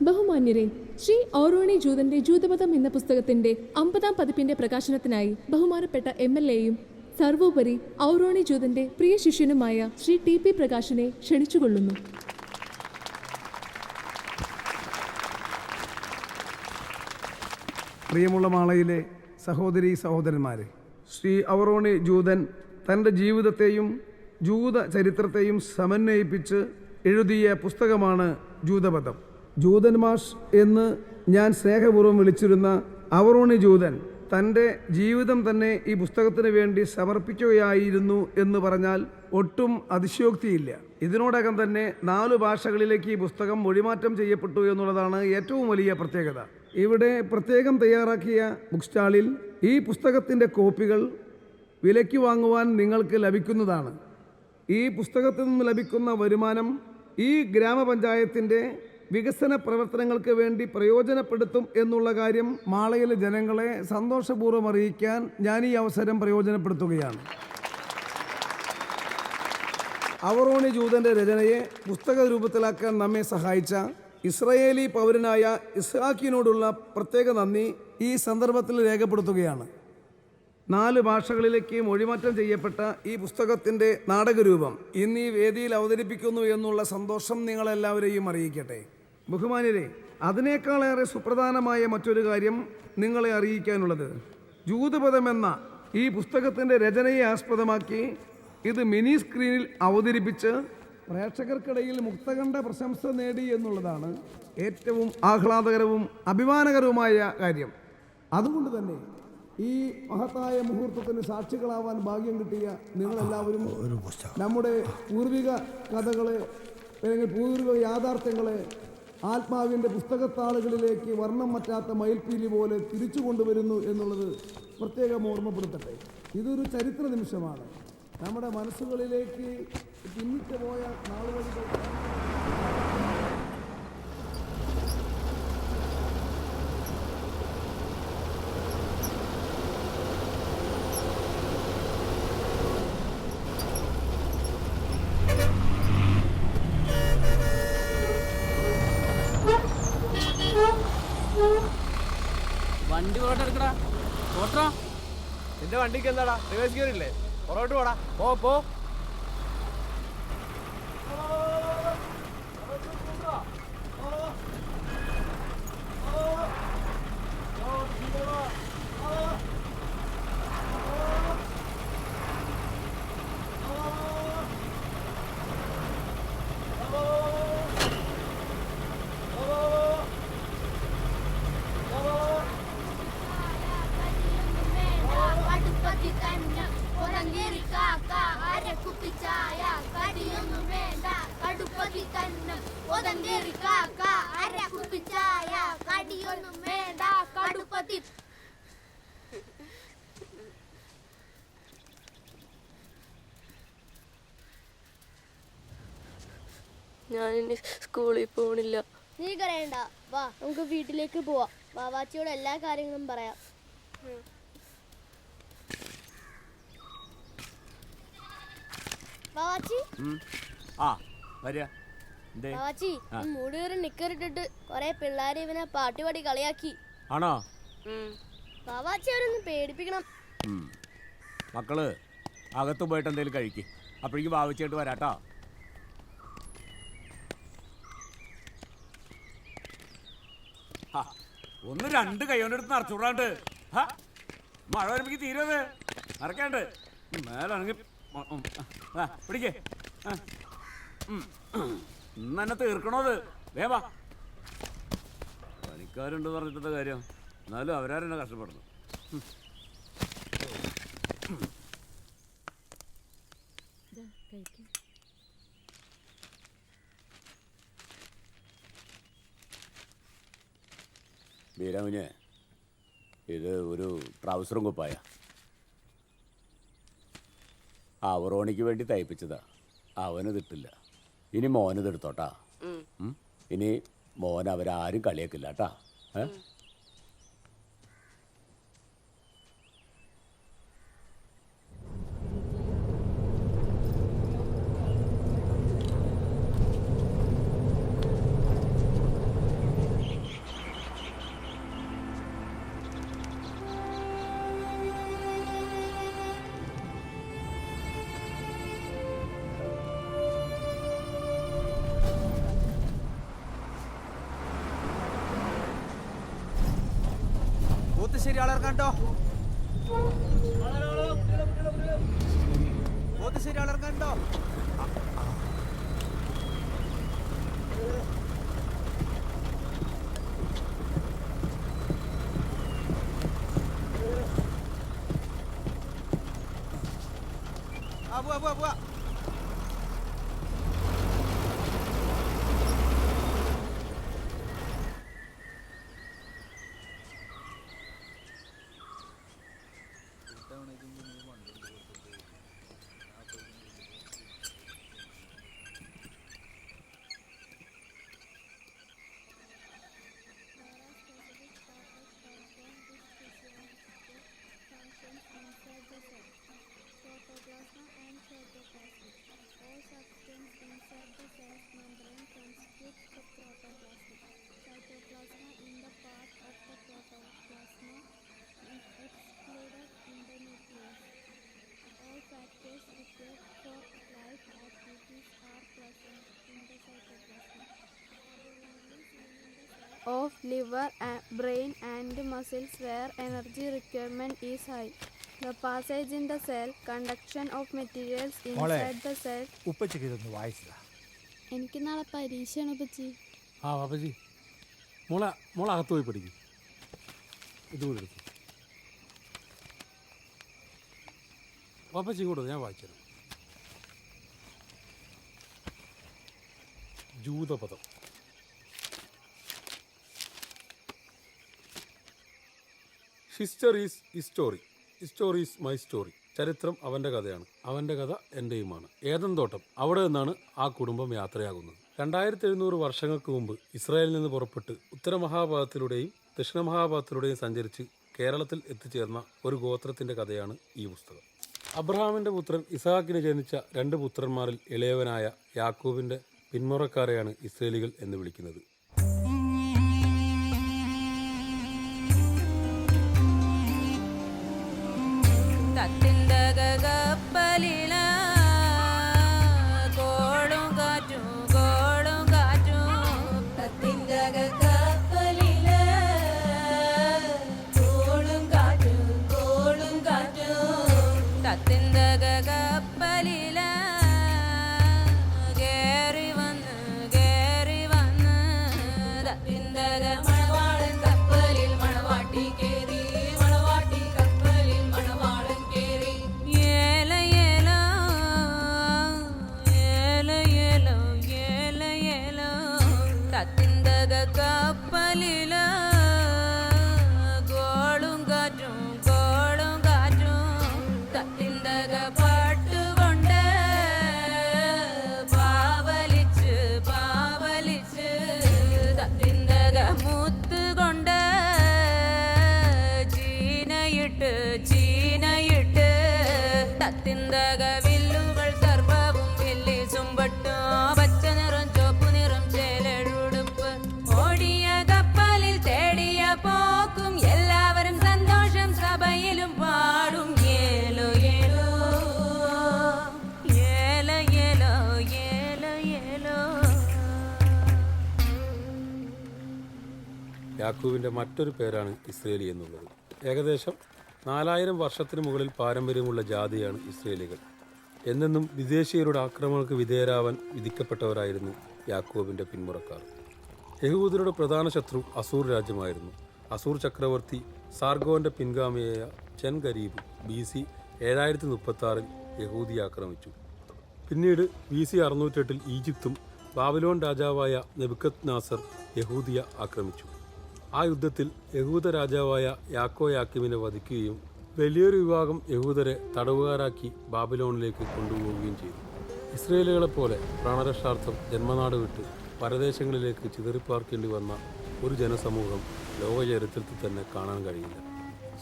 ബഹുമാന്യരെ, ശ്രീ ഔറോണി ജൂതന്റെ ജൂതമതം എന്ന പുസ്തകത്തിന്റെ 50-ാം പതിപ്പിന്റെ പ്രകാശനത്തിനായി ബഹുമാനപ്പെട്ട MLAയും സർവോപരി ഔറോണി ജൂതന്റെ പ്രിയ ശിഷ്യനുമായ ശ്രീ TP പ്രകാശിനെ ക്ഷണിച്ചുകൊള്ളുന്നു. പ്രിയമുള്ള മാളയിലെ സഹോദരീ സഹോദരന്മാരെ, ശ്രീ ഔറോണി ജൂതൻ തൻ്റെ ജീവിതത്തെയും ജൂത ചരിത്രത്തെയും സമന്വയിപ്പിച്ച് എഴുതിയ പുസ്തകമാണ് ജൂതമതം. ജൂതൻ മാഷ് എന്ന് ഞാൻ സ്നേഹപൂർവ്വം വിളിച്ചിരുന്ന ഔറോണി ജൂതൻ തൻ്റെ ജീവിതം തന്നെ ഈ പുസ്തകത്തിന് വേണ്ടി സമർപ്പിക്കുകയായിരുന്നു എന്ന് പറഞ്ഞാൽ ഒട്ടും അതിശയോക്തിയില്ല. ഇതിനോടകം തന്നെ 4 ഭാഷകളിലേക്ക് ഈ പുസ്തകം മൊഴിമാറ്റം ചെയ്യപ്പെട്ടു എന്നുള്ളതാണ് ഏറ്റവും വലിയ പ്രത്യേകത. ഇവിടെ പ്രത്യേകം തയ്യാറാക്കിയ ബുക്ക് സ്റ്റാളിൽ ഈ പുസ്തകത്തിൻ്റെ കോപ്പികൾ വിലയ്ക്ക് വാങ്ങുവാൻ നിങ്ങൾക്ക് ലഭിക്കുന്നതാണ്. ഈ പുസ്തകത്തിൽ നിന്ന് ലഭിക്കുന്ന വരുമാനം ഈ ഗ്രാമപഞ്ചായത്തിൻ്റെ വികസന പ്രവർത്തനങ്ങൾക്ക് വേണ്ടി പ്രയോജനപ്പെടുത്തും എന്നുള്ള കാര്യം മാളയിലെ ജനങ്ങളെ സന്തോഷപൂർവ്വം അറിയിക്കാൻ ഞാൻ ഈ അവസരം പ്രയോജനപ്പെടുത്തുകയാണ്. ഔറോണി ജൂതൻ്റെ രചനയെ പുസ്തക രൂപത്തിലാക്കാൻ നമ്മെ സഹായിച്ച ഇസ്രായേലി പൗരനായ ഇസ്ഹാക്കിനോടുള്ള പ്രത്യേക നന്ദി ഈ സന്ദർഭത്തിൽ രേഖപ്പെടുത്തുകയാണ്. 4 ഭാഷകളിലേക്ക് മൊഴിമാറ്റം ചെയ്യപ്പെട്ട ഈ പുസ്തകത്തിൻ്റെ നാടകരൂപം ഇന്ന് ഈ വേദിയിൽ അവതരിപ്പിക്കുന്നു എന്നുള്ള സന്തോഷം നിങ്ങളെല്ലാവരെയും അറിയിക്കട്ടെ. ബഹുമാന്യരെ, അതിനേക്കാളേറെ സുപ്രധാനമായ മറ്റൊരു കാര്യം നിങ്ങളെ അറിയിക്കാനുള്ളത്, ജൂതപദം എന്ന ഈ പുസ്തകത്തിൻ്റെ രചനയെ ആസ്പദമാക്കി ഇത് മിനി സ്ക്രീനിൽ അവതരിപ്പിച്ച് പ്രേക്ഷകർക്കിടയിൽ മുക്തകണ്ഠ പ്രശംസ നേടി എന്നുള്ളതാണ് ഏറ്റവും ആഹ്ലാദകരവും അഭിമാനകരവുമായ കാര്യം. അതുകൊണ്ട് തന്നെ ഈ മഹത്തായ മുഹൂർത്തത്തിന് സാക്ഷികളാവാൻ ഭാഗ്യം കിട്ടിയ നിങ്ങളെല്ലാവരും നമ്മുടെ പൂർവിക കഥകളെ അല്ലെങ്കിൽ പൂർവിക യാഥാർത്ഥ്യങ്ങളെ ആത്മാവിൻ്റെ പുസ്തകത്താളുകളിലേക്ക് വർണ്ണം മറ്റാത്ത മയിൽപ്പീലി പോലെ തിരിച്ചു കൊണ്ടുവരുന്നു എന്നുള്ളത് പ്രത്യേകം ഓർമ്മപ്പെടുത്തട്ടെ. ഇതൊരു ചരിത്ര നിമിഷമാണ്. നമ്മുടെ മനസ്സുകളിലേക്ക് പിന്നിട്ട് പോയ നാളുകളിൽ വണ്ടി പുറകോട്ട് എടുക്കടാ. ഓട്ടോ നിന്റെ വണ്ടിക്ക് എന്താടാ റിവേഴ്സ് ഗിയർ ഇല്ലേ? പുറകോട്ട് പോടാ. പോ ഞാനിനി സ്കൂളിൽ പോണില്ല. നീ കരയണ്ട, വാ നമുക്ക് വീട്ടിലേക്ക് പോവാം. വാവാച്ചിയോട് എല്ലാ കാര്യങ്ങളും പറയാം. വാവാച്ചി വാവാച്ചി മൂടുകയറി നിക്കറിട്ടിട്ട് കൊറേ പിള്ളേരെ ഇവനെ പാട്ടുപാടി കളിയാക്കി. ആണോ? വാവാച്ചി അവരൊന്ന് പേടിപ്പിക്കണം. മക്കള് അകത്ത് പോയിട്ട് എന്തെങ്കിലും കഴിക്കും. അപ്പോഴേക്കും വാവിച്ചായിട്ട് വരാട്ടോ. ഒന്ന് 2 കൈ കൊണ്ടെടുത്ത് നിറച്ചുകൂടാണ്ട്. മഴ വരുമ്പോ തീരുവത് നിറക്കാണ്ട് മേലാണെങ്കിൽ പിടിക്കേ. ഇന്ന് തന്നെ തീർക്കണോ അത്? വേവാ. പണിക്കാരുണ്ട് പറഞ്ഞിട്ടത്തെ കാര്യം, എന്നാലും അവരാരെന്നെ കഷ്ടപ്പെടുന്നു. ബീരാമിനെ, ഇത് ഒരു ട്രൗസറും കുപ്പായ. അവറോണിക്ക് വേണ്ടി തയ്പ്പിച്ചതാ. അവനതിട്ടില്ല. ഇനി മോനതെടുത്തോട്ടാ. ഇനി മോൻ അവരാരും കളിയാക്കില്ല കേട്ടാ. ശരി ആളർക്കാണ്ടോ ശരി ആളർക്കാണ്ടോ പോവാ of liver, brain and muscles where energy requirement is high. The passage in the cell, conduction of materials inside the cell. ഉപ്പച്ചക്ക് ഇതൊന്ന് വായിച്ചതാ. എനിക്ക് നാളെ പരീക്ഷയാണ് ഉപ്പച്ചി. ആ പാപ്പച്ചി മോളെ അകത്ത് പോയി പഠിക്കും. ഇതുകൂടെ എടുക്കും. പാപ്പച്ചി ഇങ്ങോട്ട് ഞാൻ വായിച്ചത്. ജൂതപദം. History is his story, his story is my story. ചരിത്രം അവൻ്റെ കഥയാണ്, അവൻ്റെ കഥ എൻ്റെയുമാണ്. ഏദൻ തോട്ടം, അവിടെ നിന്നാണ് ആ കുടുംബം യാത്രയാകുന്നത്. 2700 വർഷങ്ങൾക്ക് മുമ്പ് ഇസ്രായേലിൽ നിന്ന് പുറപ്പെട്ട് ഉത്തരമഹാഭാരതത്തിലൂടെയും ദക്ഷിണമഹാഭാരതത്തിലൂടെയും സഞ്ചരിച്ച് കേരളത്തിൽ എത്തിച്ചേർന്ന ഒരു ഗോത്രത്തിൻ്റെ കഥയാണ് ഈ പുസ്തകം. അബ്രഹാമിൻ്റെ പുത്രൻ ഇസഹാക്കിന് ജനിച്ച 2 പുത്രന്മാരിൽ ഇളയവനായ യാക്കോബിൻ്റെ പിന്മുറക്കാരെയാണ് ഇസ്രയേലികൾ എന്ന് വിളിക്കുന്നത്. യാക്കൂബിൻ്റെ മറ്റൊരു പേരാണ് ഇസ്രയേലി എന്നുള്ളത്. ഏകദേശം 4000 വർഷത്തിന് മുകളിൽ പാരമ്പര്യമുള്ള ജാതിയാണ് ഇസ്രയേലികൾ. എന്നെന്നും വിദേശീയരുടെ ആക്രമണങ്ങൾക്ക് വിധേയരാവാൻ വിധിക്കപ്പെട്ടവരായിരുന്നു യാക്കോബിൻ്റെ പിന്മുറക്കാർ. യഹൂദരുടെ പ്രധാന ശത്രു അസൂർ രാജ്യമായിരുന്നു. അസൂർ ചക്രവർത്തി സാർഗോന്റെ പിൻഗാമിയായ ചെൻഗരീബ് BC 7036 യഹൂദിയെ ആക്രമിച്ചു. പിന്നീട് BC 608 ഈജിപ്തും ബാബിലോൺ രാജാവായ നെബുക്കദ്നാസർ യഹൂദിയെ ആക്രമിച്ചു. ആ യുദ്ധത്തിൽ യഹൂദ രാജാവായ യാക്കോയാക്കീമിനെ വധിക്കുകയും വലിയൊരു വിഭാഗം യഹൂദരെ തടവുകാരാക്കി ബാബിലോണിലേക്ക് കൊണ്ടുപോവുകയും ചെയ്തു. ഇസ്രയേലുകളെപ്പോലെ പ്രാണരക്ഷാർത്ഥം ജന്മനാട് വിട്ട് പരദേശങ്ങളിലേക്ക് ചിതറിപ്പാർക്കേണ്ടി വന്ന ഒരു ജനസമൂഹം ലോക ചരിത്രത്തിൽ തന്നെ കാണാൻ കഴിയില്ല.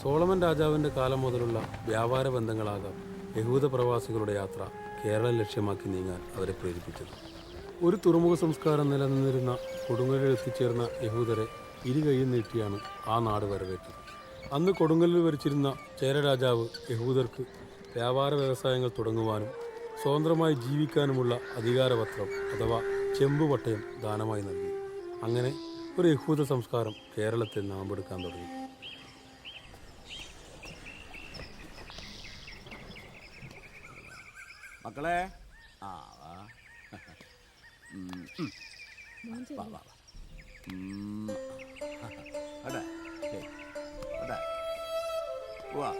സോളമൻ രാജാവിൻ്റെ കാലം മുതലുള്ള വ്യാപാര ബന്ധങ്ങളാകാം യഹൂദ പ്രവാസികളുടെ യാത്ര കേരളം ലക്ഷ്യമാക്കി നീങ്ങാൻ അവരെ പ്രേരിപ്പിച്ചത്. ഒരു തുറമുഖ സംസ്കാരം നിലനിന്നിരുന്ന കൊടുങ്ങല്ലൂരിൽ എത്തിച്ചേർന്ന യഹൂദരെ ഇരുകൈയും നീട്ടിയാണ് ആ നാട് വരവേറ്റത്. അന്ന് കൊടുങ്ങല്ലൂർ ഭരിച്ചിരുന്ന ചേരരാജാവ് യഹൂദർക്ക് വ്യാപാര വ്യവസായങ്ങൾ തുടങ്ങുവാനും സ്വതന്ത്രമായി ജീവിക്കാനുമുള്ള അധികാരപത്രം അഥവാ ചെമ്പുപട്ടയം ദാനമായി നൽകി. അങ്ങനെ ഒരു യഹൂദ സംസ്കാരം കേരളത്തിൽ നാമ്പെടുക്കാൻ തുടങ്ങി. മക്കളെ ആ വാ. വാ, വാ, വാ. അടെ, ഏയ്, അടെ. വാ.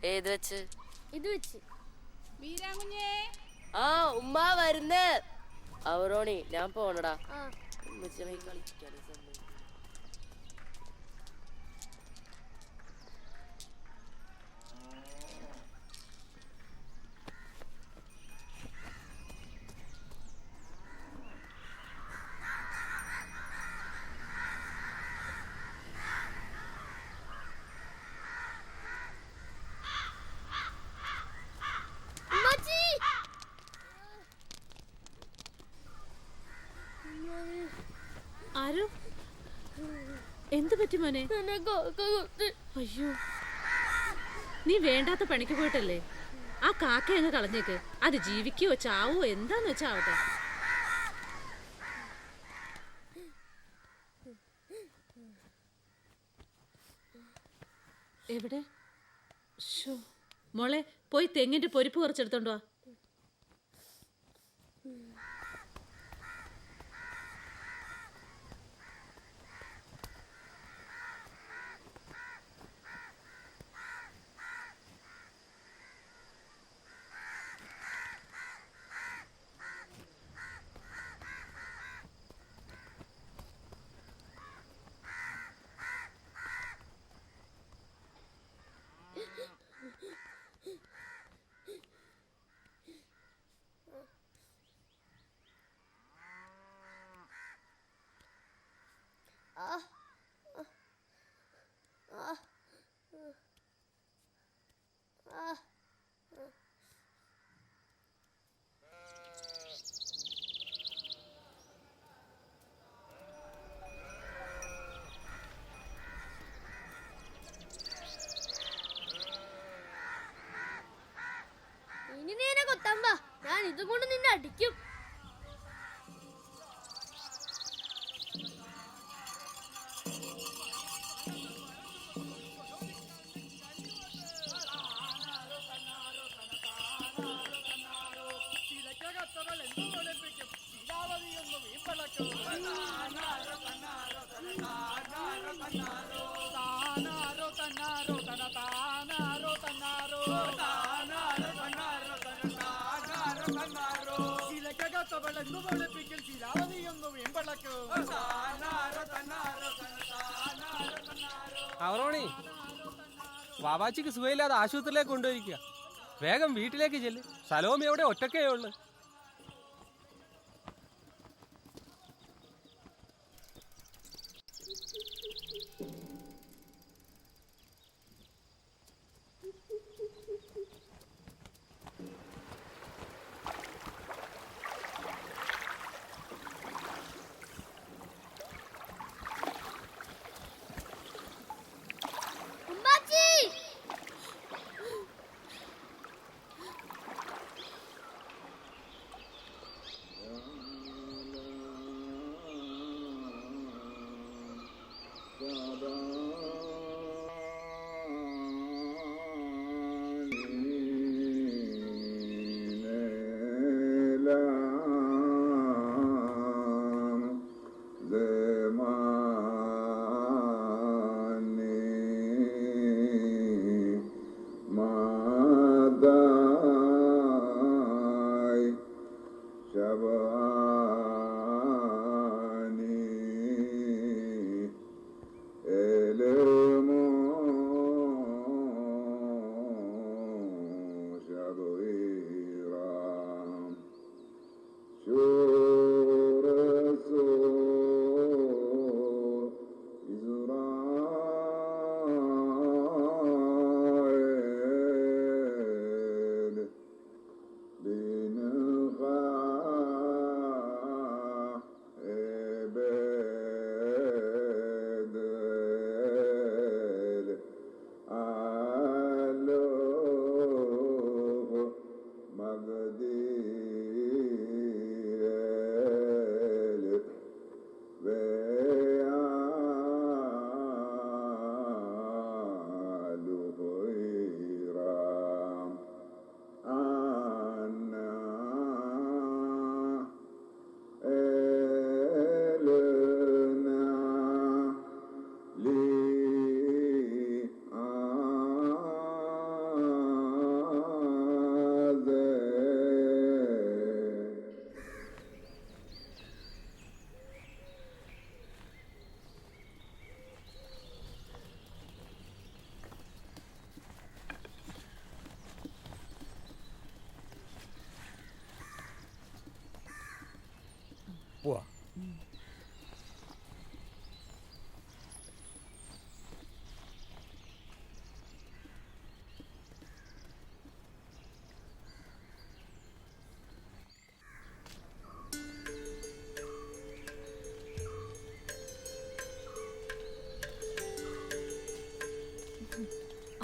ഏത് വെച്ച്? ഇത് വെച്ച്. ആ ഉമ്മ വരുന്നേ. അവറോണി ഞാൻ പോണടാ. ആ ഉമ്മച്ചിനെ കളിക്കാനേ സമയം. ഉമ്മച്ചി. ആരോ എന്തു പറ്റി മോനെ? എന്നെ കാക്ക കൊത്തി. അയ്യോ, നീ വേണ്ടാത്ത പണിക്ക് പോയിട്ടല്ലേ? ആ കാക്ക അങ്ങ് കളഞ്ഞേക്ക്. അത് ജീവിക്കോ ചാവോ എന്താന്ന് വെച്ചാ ആവട്ടെ. എവിടെ? ശോ, മോളെ പോയി തെങ്ങിന്റെ പൊരിപ്പ് കുറച്ചെടുത്തോണ്ട് വാ. ഇനി നീ എന്നെ കൊത്താൻ വാ. ഞാൻ ഇതും കൊണ്ട് നിന്നെ അടിക്കും. അവറോണി, വാവാച്ചിക്ക് സുഖമില്ലാതെ ആശുപത്രിയിലേക്ക് കൊണ്ടുപോയിരിക്കുക. വേഗം വീട്ടിലേക്ക് ചെല്ല്. സലോമി അവിടെ ഒറ്റക്കേ ഉള്ളു.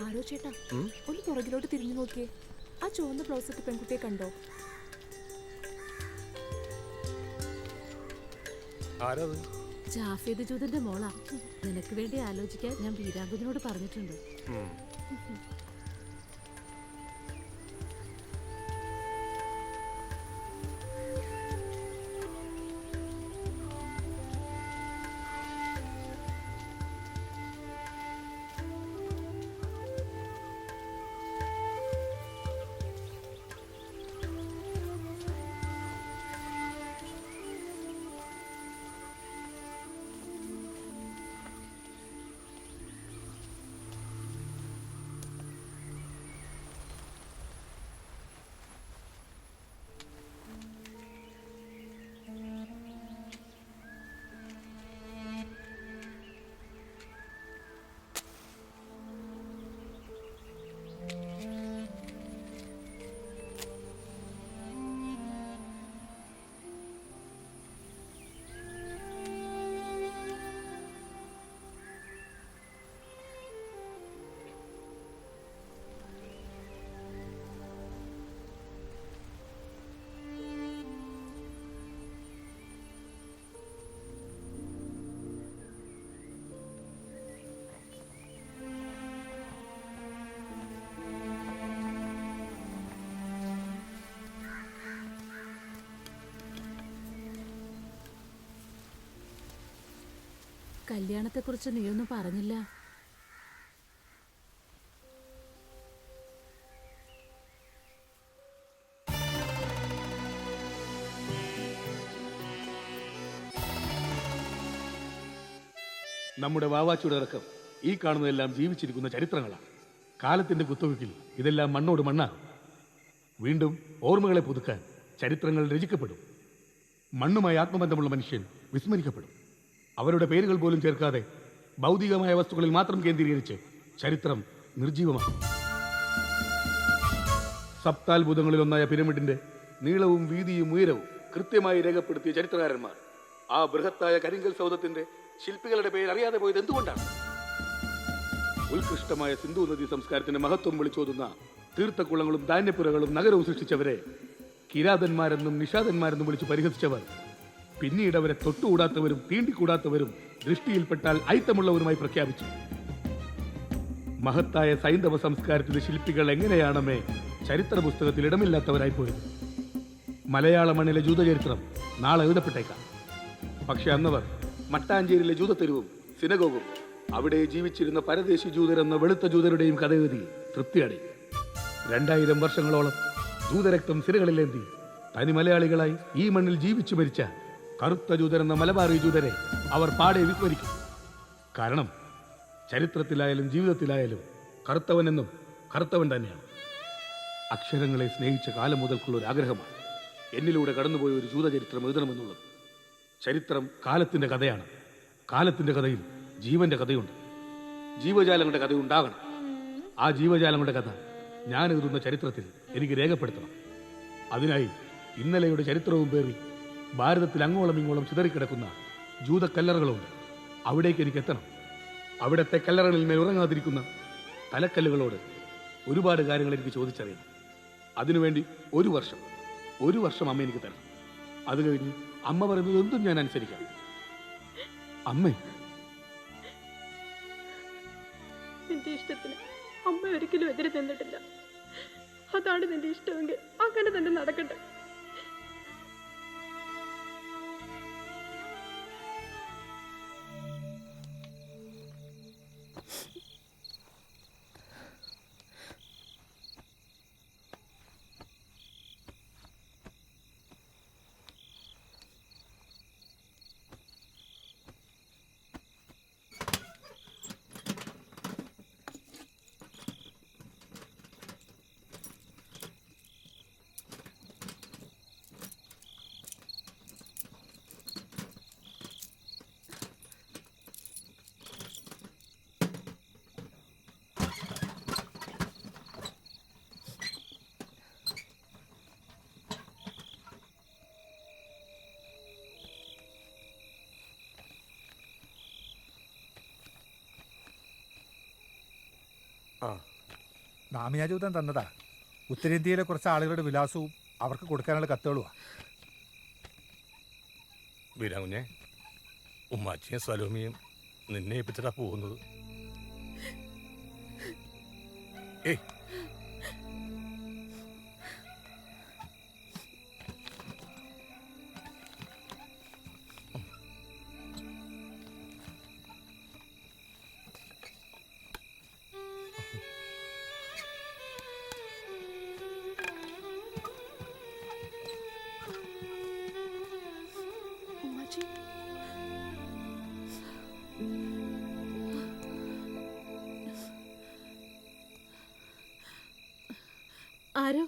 ആരോ ചേട്ടാ, ഒന്ന് പുറകിലോട്ട് തിരിഞ്ഞു നോക്കിയേ. ആ ചുവന്ന ബ്ലൗസ് ഇട്ട പെൺകുട്ടിയെ കണ്ടോ? ആരത്? ജാഫേദ് ജൂതന്റെ മോളാ. നിനക്ക് വേണ്ടി ആലോചിക്കാൻ ഞാൻ വീരാങ്കുതിനോട് പറഞ്ഞിട്ടുണ്ട്. കല്യാണത്തെക്കുറിച്ച് നീയൊന്നും പറഞ്ഞില്ല. നമ്മുടെ വാവാച്ചിയുടെ അടക്കം ഈ കാണുന്നതെല്ലാം ജീവിച്ചിരിക്കുന്ന ചരിത്രങ്ങളാണ്. കാലത്തിന്റെ കുത്തൊഴുക്കിൽ ഇതെല്ലാം മണ്ണോട് മണ്ണാകും. വീണ്ടും ഓർമ്മകളെ പുതുക്കാൻ ചരിത്രങ്ങൾ രചിക്കപ്പെടും. മണ്ണുമായി ആത്മബന്ധമുള്ള മനുഷ്യൻ വിസ്മരിക്കപ്പെടും. അവരുടെ പേരുകൾ പോലും ചേർക്കാതെ ഭൗതികമായ വസ്തുക്കളിൽ മാത്രം കേന്ദ്രീകരിച്ച് ചരിത്രം നിർജീവമാകും. സപ്താത്ഭുതങ്ങളിലൊന്നായ പിരമിഡിന്റെ നീളവും വീതിയും ഉയരവും കൃത്യമായി രേഖപ്പെടുത്തിയ ചരിത്രകാരന്മാർ ആ ബൃഹത്തായ കരിങ്കൽ സൗധത്തിന്റെ ശില്പികളുടെ പേര് അറിയാതെ പോയത് എന്തുകൊണ്ടാണ്? ഉത്കൃഷ്ടമായ സിന്ധു നദീ സംസ്കാരത്തിന്റെ മഹത്വം വിളിച്ചോതുന്ന തീർത്ഥക്കുളങ്ങളും ധാന്യപ്പുരകളും നഗരവും സൃഷ്ടിച്ചവരെ കിരാതന്മാരെന്നും നിഷാദന്മാരെന്നും വിളിച്ച് പരിഹസിച്ചവർ പിന്നീട് അവരെ തൊട്ടുകൂടാത്തവരും തീണ്ടിക്കൂടാത്തവരും ദൃഷ്ടിയിൽപ്പെട്ടാൽ ഐത്തമുള്ളവരുമായി പ്രഖ്യാപിച്ചു. മഹത്തായ സൈന്ധവ സംസ്കാരത്തിന്റെ ശില്പികൾ എങ്ങനെയാണമേ ചരിത്ര പുസ്തകത്തിൽ ഇടമില്ലാത്തവരായി പോയത്? മലയാള മണ്ണിലെ ജൂതചരിത്രം നാളെ എഴുതപ്പെട്ടേക്കാം. പക്ഷെ അന്നവർ മട്ടാഞ്ചേരിയിലെ ജൂതത്തെരുവും സിനഗോഗും അവിടെ ജീവിച്ചിരുന്ന പരദേശി ജൂതരെന്ന വെളുത്ത ജൂതരുടെയും കഥ എഴുതി തൃപ്തിയടയും. 2000 വർഷങ്ങളോളം ജൂതരക്തം സിരകളിലേന്തി തനി മലയാളികളായി ഈ മണ്ണിൽ ജീവിച്ചു മരിച്ച കറുത്ത ജൂതരെന്ന മലബാറി ജൂതരെ അവർ പാടെ വിസ്മരിക്കും. കാരണം ചരിത്രത്തിലായാലും ജീവിതത്തിലായാലും കറുത്തവനെന്നും കറുത്തവൻ തന്നെയാണ്. അക്ഷരങ്ങളെ സ്നേഹിച്ച കാലം മുതൽക്കുള്ള ഒരു ആഗ്രഹമാണ് എന്നിലൂടെ കടന്നുപോയ ഒരു ജൂതചരിത്രം എഴുതണമെന്നുള്ളത്. ചരിത്രം കാലത്തിന്റെ കഥയാണ്. കാലത്തിന്റെ കഥയിൽ ജീവന്റെ കഥയുണ്ട്. ജീവജാലങ്ങളുടെ കഥയുണ്ടാകണം. ആ ജീവജാലങ്ങളുടെ കഥ ഞാൻ എഴുതുന്ന ചരിത്രത്തിൽ എനിക്ക് രേഖപ്പെടുത്തണം. അതിനായി ഇന്നലെയുടെ ചരിത്രവും പേറി ഭാരതത്തിൽ അങ്ങോളം ഇങ്ങോളം ചിതറിക്കിടക്കുന്ന ജൂതക്കല്ലറകളുണ്ട്. അവിടേക്ക് എനിക്ക് എത്തണം. അവിടുത്തെ കല്ലറകളിൽ മേൽ ഉറങ്ങാതിരിക്കുന്ന തലക്കല്ലുകളോട് ഒരുപാട് കാര്യങ്ങൾ എനിക്ക് ചോദിച്ചറിയണം. അതിനുവേണ്ടി ഒരു വർഷം അമ്മ എനിക്ക് തരണം. അത് കഴിഞ്ഞ് അമ്മ പറയുന്നത് എന്തും ഞാൻ അനുസരിക്കാം. അമ്മേ, നിന്റെ ഇഷ്ടത്തിന് അമ്മ ഒരിക്കലും എതിരെ നിന്നിട്ടില്ല. അതാണ് നിന്റെ ഇഷ്ടമെങ്കിൽ അങ്ങനെ തന്നെ നടക്കട്ടെ. നാമിയാജൂതൻ തന്നതാ. ഉത്തരേന്ത്യയിലെ കുറച്ച് ആളുകളുടെ വിലാസവും അവർക്ക് കൊടുക്കാനുള്ള കത്തുകളുവാ. വീരാകുഞ്ഞെ, ഉമ്മാച്ചിയും സലോമിയും നിന്നെ ഏൽപ്പിച്ചിട്ടാ പോകുന്നത്. ഏയ്, ആരോ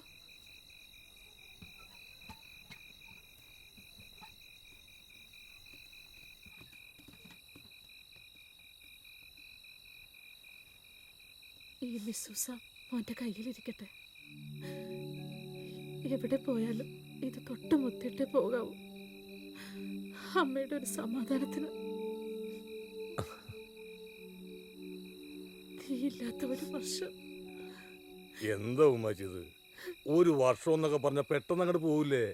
ഈ മിസ്സൂസ മോന്റെ കയ്യിലിരിക്കട്ടെ. എവിടെ പോയാലും ഇത് തൊട്ട് മുത്തിട്ടേ പോകാവൂ. അമ്മയുടെ ഒരു സമാധാനത്തിന്. തീയില്ലാത്ത ഒരു വർഷം. എന്താ ഉമ്മാച്ചിത്? ഒരു വർഷം എന്നൊക്കെ പറഞ്ഞ പെട്ടെന്ന് അങ്ങോട്ട് പോവില്ലേ?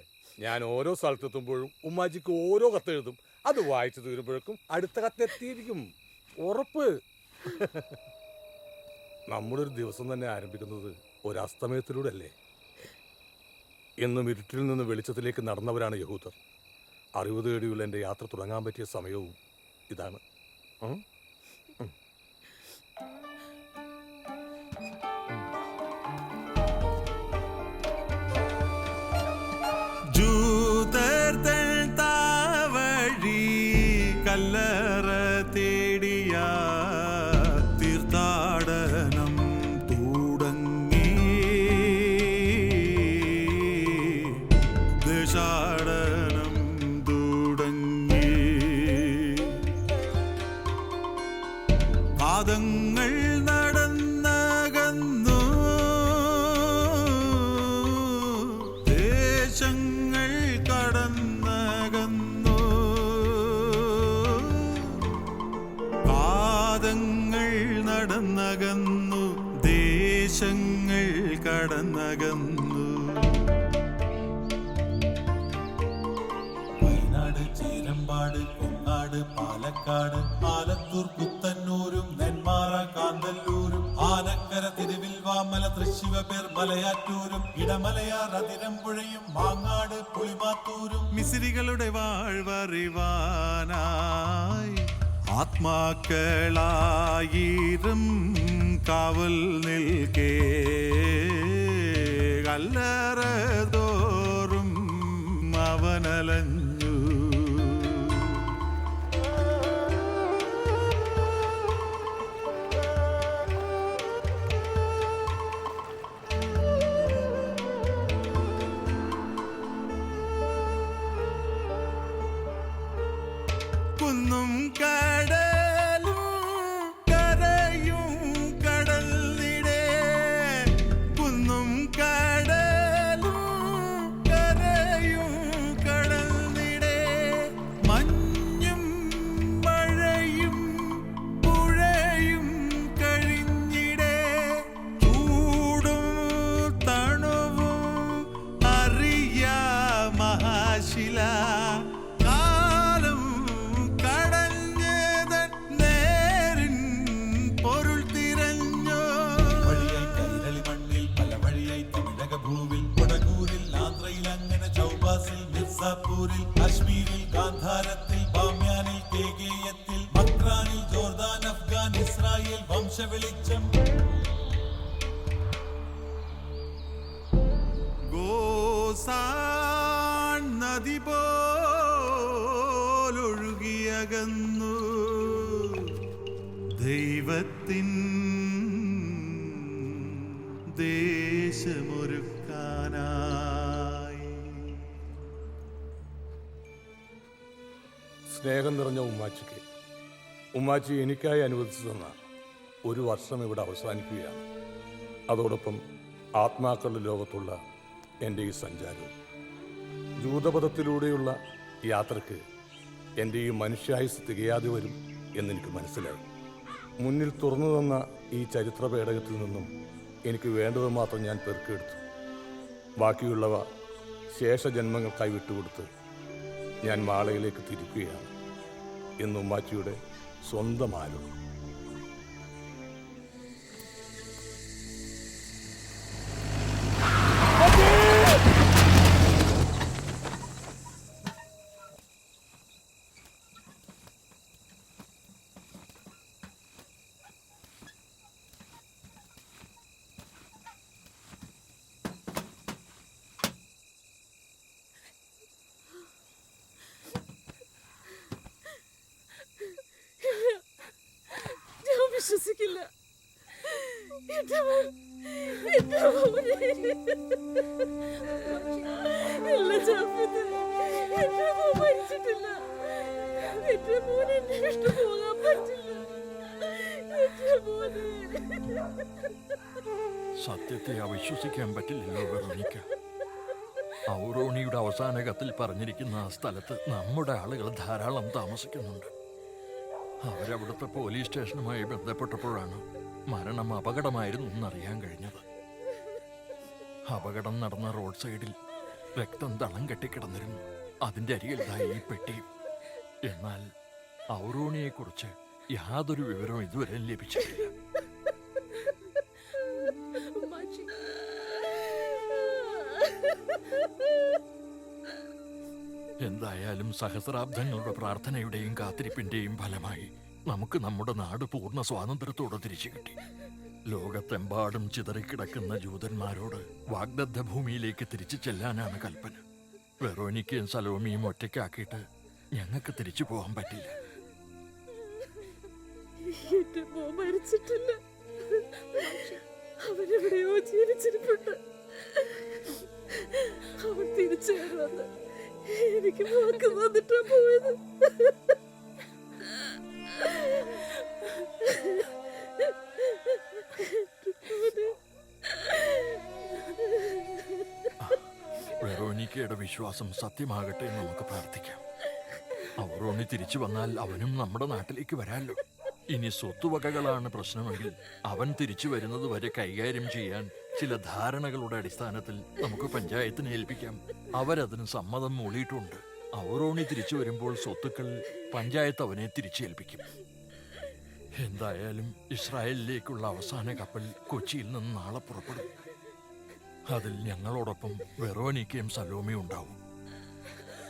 ഞാൻ ഓരോ സ്ഥലത്തെത്തുമ്പോഴും ഉമ്മാച്ചിക്ക് ഓരോ കത്തെഴുതും. അത് വായിച്ചു തീരുമ്പോഴേക്കും അടുത്ത കത്തെത്തിയിരിക്കും, ഉറപ്പ്. നമ്മുടെ ഒരു ദിവസം തന്നെ ആരംഭിക്കുന്നത് ഒരു അസ്തമയത്തിലൂടെ അല്ലേ? എന്നും ഇരുട്ടിൽ നിന്ന് വെളിച്ചത്തിലേക്ക് നടന്നവരാണ് യഹൂദർ. അറിവ് തേടിയുള്ള എൻ്റെ യാത്ര തുടങ്ങാൻ പറ്റിയ സമയവും ഇതാണ്. കല്ലറ തേടിയ തീർത്ഥാടനം തുടങ്ങി, ദേശാടനം തുടങ്ങി. പാദങ്ങൾ നടന്നകന്നു, ദേശങ്ങൾ കടന്നകന്നു. നടന്നകന്നു, ദേശങ്ങൾ കടന്നകന്നു. വയനാട്, ചേരമ്പാട്, കൊങ്ങാട്, പാലക്കാട്, ആലത്തൂർ, പുത്തന്നൂരും, നെന്മാറ, കാന്തല്ലൂരും, ആനക്കര, തിരുവിൽവാമല, തൃശ്ശിവപേർ, മലയാറ്റൂരും, ഇടമലയാർ, അതിരമ്പുഴയും, മാങ്ങാട്, പുളിമാത്തൂരും. മിസിരികളുടെ വാഴ്വറിവാനായി ആത്മാക്കളായിരം കാവൽ നിൽക്കേ, കല്ലറതോറും അവനലഞ്ഞു. കുന്നും കടലും കരയും കടലിടെ, കുന്നും കടലും കരയും കടലിടെ. മഞ്ഞും മഴയും പുഴയും കഴിഞ്ഞിടെ, ചൂടും തണുവും അറിയാ മഹാശില. മിർസാപൂരിൽ, കാശ്മീരിൽ, ഗാന്ധാരത്തിൽ, ബാമ്യാനിൽ, കേകേയത്തിൽ, മക്രാനിൽ, ജോർദാൻ, അഫ്ഗാൻ, ഇസ്രായേൽ വംശവെളിച്ചം. ഗോസാൻ നദി പോലൊഴുകിയകന്നു, ദൈവത്തിൻ ദേശമൊരുക്കാനായി. സ്നേഹം നിറഞ്ഞ ഉമ്മാച്ചിക്ക്, ഉമ്മാച്ചി എനിക്കായി അനുവദിച്ചു തന്ന ഒരു വർഷം ഇവിടെ അവസാനിക്കുകയാണ്. അതോടൊപ്പം ആത്മാക്കളുടെ ലോകത്തുള്ള എൻ്റെ ഈ സഞ്ചാരവും. ജൂതപഥത്തിലൂടെയുള്ള യാത്രയ്ക്ക് എൻ്റെ ഈ മനുഷ്യായുസ് തികയാതെ വരും എന്നെനിക്ക് മനസ്സിലായി. മുന്നിൽ തുറന്നു തന്ന ഈ ചരിത്ര പേടകത്തിൽ നിന്നും എനിക്ക് വേണ്ടത് മാത്രം ഞാൻ പെറുക്കിയെടുത്തു. ബാക്കിയുള്ളവ ശേഷജന്മങ്ങൾക്കായി വിട്ടുകൊടുത്ത് ഞാൻ മാളയിലേക്ക് തിരിക്കുകയാണ്. എന്ന് ഉമ്മാച്ചിയുടെ സ്വന്തം ആരോ. ഞാൻ വിശ്വസിക്കില്ല. എന്റെ മോൻ, എന്റെ മോനെ. ഇല്ല ജാഫത്ത്, എന്റെ മോൻ മരിച്ചിട്ടില്ല. എന്റെ മോൻ എന്നെ വിട്ടു പോകാൻ പറ്റില്ല. എന്റെ മോനെ. സത്യത്തെ അവിശ്വസിക്കാൻ പറ്റില്ലല്ലോ വെറോണിക്ക. ഔറോണിയുടെ അവസാന കത്തിൽ പറഞ്ഞിരിക്കുന്ന ആ സ്ഥലത്ത് നമ്മുടെ ആളുകൾ ധാരാളം താമസിക്കുന്നുണ്ട്. അവരവിടുത്തെ പോലീസ് സ്റ്റേഷനുമായി ബന്ധപ്പെട്ടപ്പോഴാണ് മരണം അപകടമായിരുന്നു എന്നറിയാൻ കഴിഞ്ഞത്. അപകടം നടന്ന റോഡ് സൈഡിൽ രക്തം തളം കെട്ടിക്കിടന്നിരുന്നു. അതിൻ്റെ അരികിലായി ഈ പെട്ടിയും. എന്നാൽ ഔറോണിയെക്കുറിച്ച് യാതൊരു വിവരവും ഇതുവരെ ലഭിച്ചിട്ടില്ല. എന്തായാലും സഹസ്രാബ്ദങ്ങളുടെ പ്രാർത്ഥനയുടെയും കാത്തിരിപ്പിന്റെയും ഫലമായി നമുക്ക് നമ്മുടെ നാട് പൂർണ്ണ സ്വാതന്ത്ര്യത്തോടെ തിരിച്ചു കിട്ടി. ലോകത്തെമ്പാടും ചിതറിക്കിടക്കുന്ന ജൂതന്മാരോട് വാഗ്ദത്ത ഭൂമിയിലേക്ക് തിരിച്ചു ചെല്ലാനാണ് കൽപ്പന. വെറോനിക്കയും സലോമിയും ഒറ്റയ്ക്കാക്കിയിട്ട് ഞങ്ങൾക്ക് തിരിച്ചു പോകാൻ പറ്റില്ല. എന്റെ മോൻ മരിച്ചിട്ടില്ല. അവനെവിടെയോ ജീവിച്ചിരിപ്പുണ്ട്. അവൻ തിരിച്ചു വരുമെന്ന് എനിക്ക് വാക്ക് തന്നിട്ടാ പോയത്. വെറോനിക്കയുടെ വിശ്വാസം സത്യമാകട്ടെ എന്ന് നമുക്ക് പ്രാർത്ഥിക്കാം. ഔറോണി തിരിച്ചു വന്നാൽ അവനും നമ്മുടെ നാട്ടിലേക്ക് വരാമല്ലോ. ഇനി സ്വത്തുവകകളാണ് പ്രശ്നമെങ്കിൽ അവൻ തിരിച്ചു വരുന്നത് വരെ കൈകാര്യം ചെയ്യാൻ ചില ധാരണകളുടെ അടിസ്ഥാനത്തിൽ നമുക്ക് പഞ്ചായത്തിനെ ഏൽപ്പിക്കാം. അവരതിന് സമ്മതം മൂളിയിട്ടുണ്ട്. ഔറോണി തിരിച്ചു വരുമ്പോൾ സ്വത്തുക്കൾ പഞ്ചായത്ത് അവനെ തിരിച്ചേൽപ്പിക്കും. എന്തായാലും ഇസ്രായേലിലേക്കുള്ള അവസാന കപ്പൽ കൊച്ചിയിൽ നിന്ന് നാളെ പുറപ്പെടും. അതിൽ ഞങ്ങളോടൊപ്പം വെറോനിക്കയും സലോമിയും ഉണ്ടാവും.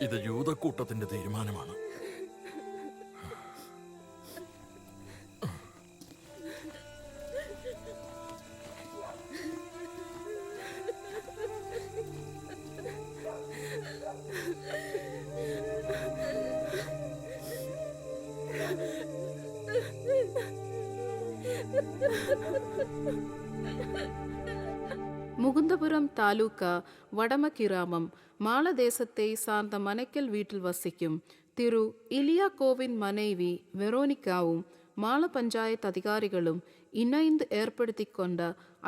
ഇത് ജൂതക്കൂട്ടത്തിന്റെ തീരുമാനമാണ്. முகுந்தபுரம் தாலுகா வடமகிராமம் மாலதேசத்தை சார்ந்த மனைக்கல் வீட்டில் வசிக்கும் திரு இலியாக்கோவின் மனைவி வெரோனிக்காவும் மால பஞ்சாயத்து அதிகாரிகளும் இணைந்து ஏற்படுத்தி கொண்ட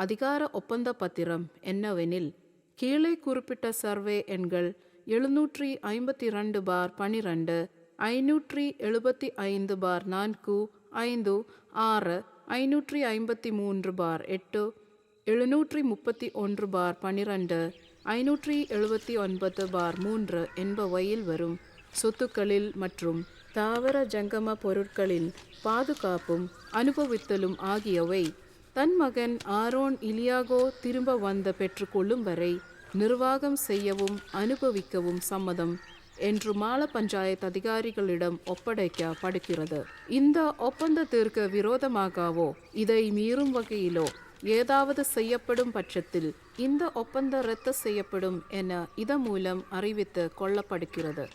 அதிகார ஒப்பந்த பத்திரம் என்னவெனில், கீழே குறிப்பிட்ட சர்வே எண்கள் 752/12, 575/4, 5, 6, 553/8, 731/12, 579/3 என்பவையில் வரும் சொத்துக்களில் மற்றும் தாவர ஜங்கம பொருட்களின் பாதுகாப்பும் அனுபவித்தலும் ஆகியவை தன் மகன் ஆரோன் இலியாகோ திரும்ப வந்த பெற்றுக்கொள்ளும் வரை நிர்வாகம் செய்யவும் அனுபவிக்கவும் சம்மதம் என்று மால பஞ்சாயத்து அதிகாரிகளிடம் ஒப்படைக்கப்படுகிறது. இந்த ஒப்பந்தத்திற்கு விரோதமாகவோ இதை மீறும் வகையிலோ ஏதாவது செய்யப்படும் பட்சத்தில் இந்த ஒப்பந்தம் ரத்து செய்யப்படும் என இதன் மூலம் அறிவித்து கொள்ளப்படுகிறது.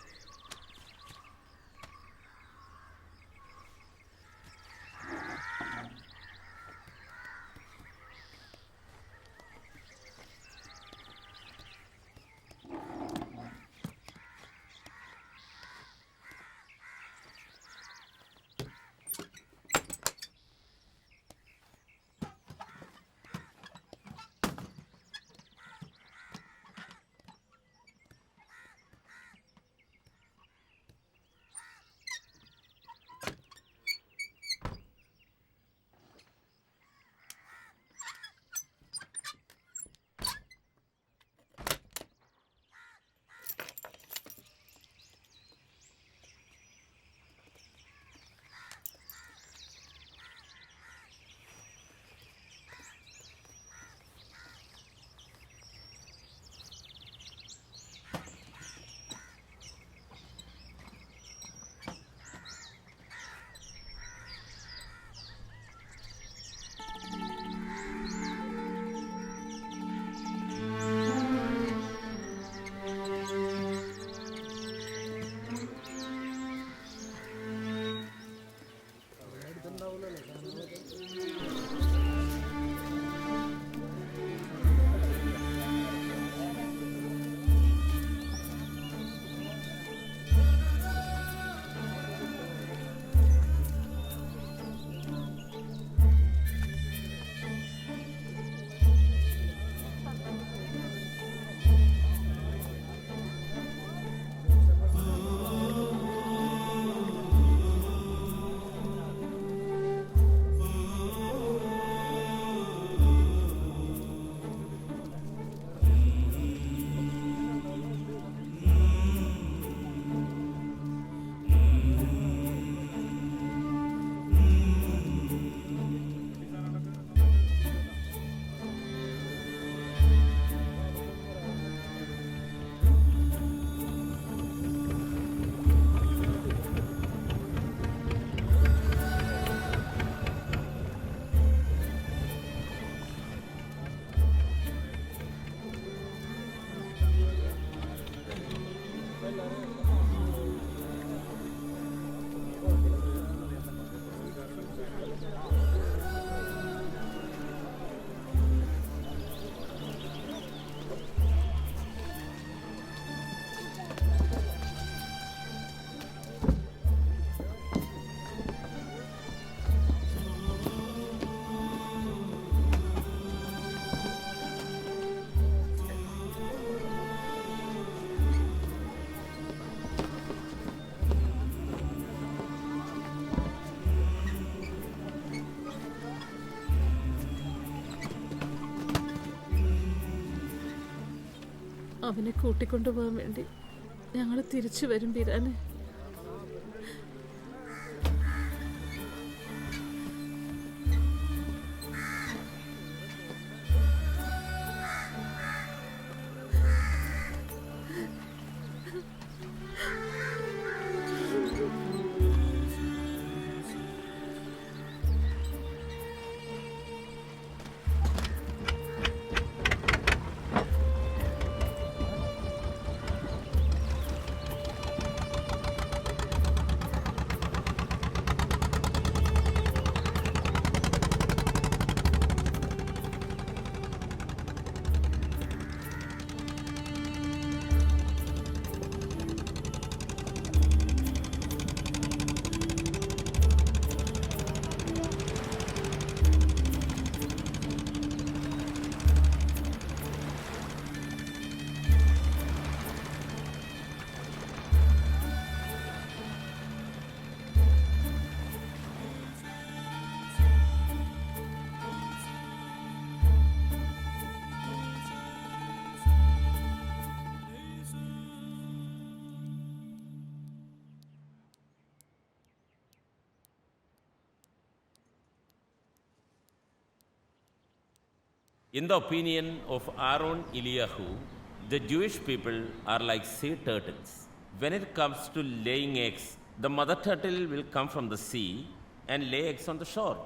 അവനെ കൂട്ടിക്കൊണ്ടുപോകാൻ വേണ്ടി ഞങ്ങൾ തിരിച്ചു വരും ബിരാനെ. In the opinion of Aaron Eliyahu, the Jewish people are like sea turtles. When it comes to laying eggs, the mother turtle will come from the sea and lay eggs on the shore.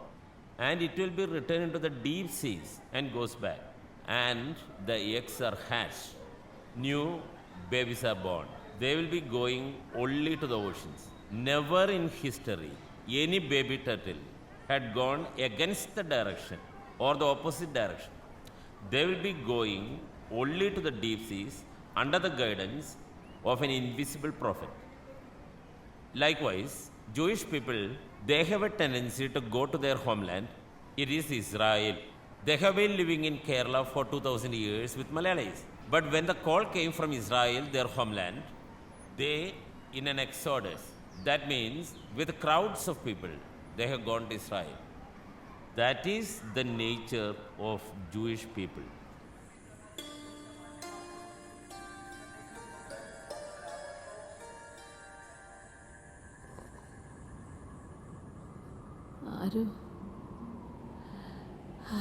And it will be returned into the deep seas and goes back. And the eggs are hatched. New babies are born. They will be going only to the oceans. Never in history any baby turtle had gone against the direction or the opposite direction. They will be going only to the deep seas under the guidance of an invisible prophet. Likewise, Jewish people, they have a tendency to go to their homeland. It is Israel. They have been living in Kerala for 2000 years with Malayalis. But when the call came from Israel, their homeland, they, in an exodus, that means with crowds of people, they have gone to Israel. That is the nature of Jewish people. ആരോ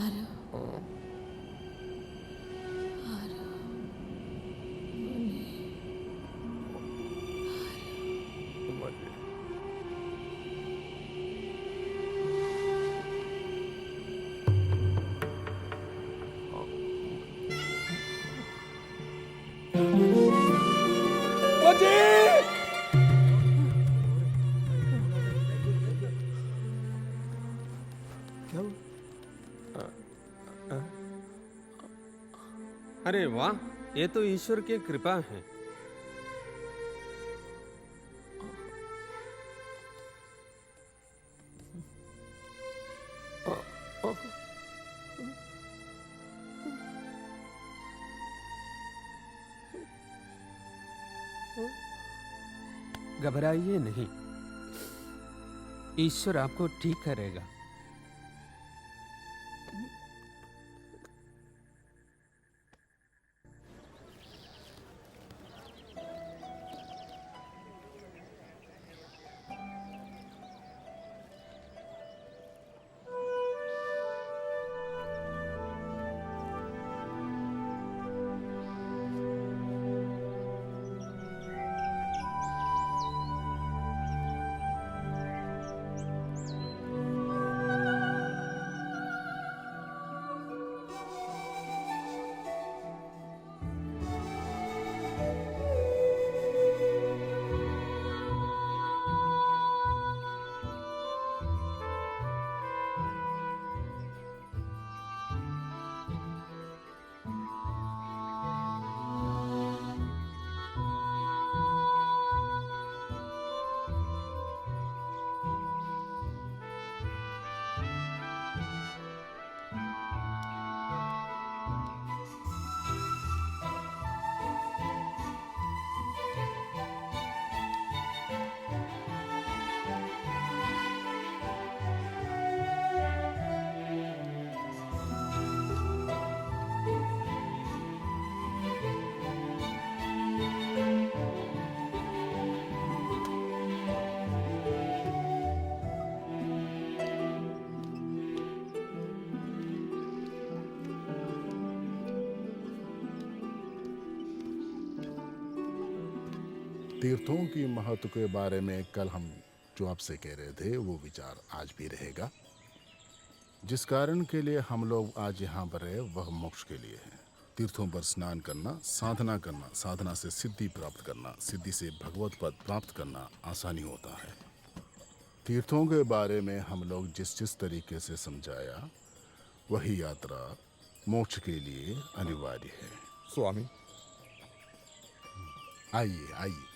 ആരോ ആരോ अरे वाह, ये तो ईश्वर की कृपा है। घबराइए नहीं, ईश्वर आपको ठीक करेगा। तीर्थों की महत्व के बारे में कल हम जो आपसे कह रहे थे वो विचार आज भी रहेगा। जिस कारण के लिए हम लोग आज यहाँ पर है वह मोक्ष के लिए है। तीर्थों पर स्नान करना, साधना से सिद्धि प्राप्त करना, सिद्धि से भगवत पद प्राप्त करना आसानी होता है। तीर्थों के बारे में हम लोग जिस तरीके से समझाया वही यात्रा मोक्ष के लिए अनिवार्य है। स्वामी, आइए आइए।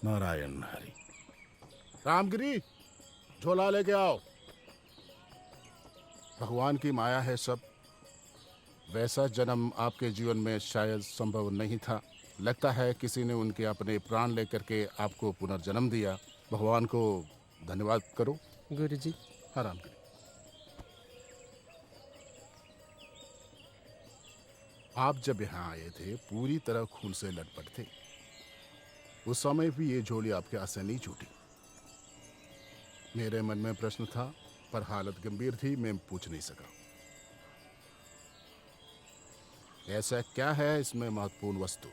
नारायण हरि। रामगिरी, झोला लेके आओ। भगवान की माया है सब। वैसा जन्म आपके जीवन में शायद संभव नहीं था। लगता है किसी ने उनके अपने प्राण लेकर के आपको पुनर्जन्म दिया। भगवान को धन्यवाद करो। गुरुजी। हाँ रामगिरी। आप जब यहाँ आए थे पूरी तरह खून से लटपट थे। उस समय भी ये झोली आपके हाथ से नहीं छूटी। मेरे मन में प्रश्न था पर हालत गंभीर थी, मैं पूछ नहीं सका। ऐसा क्या है इसमें महत्वपूर्ण वस्तु?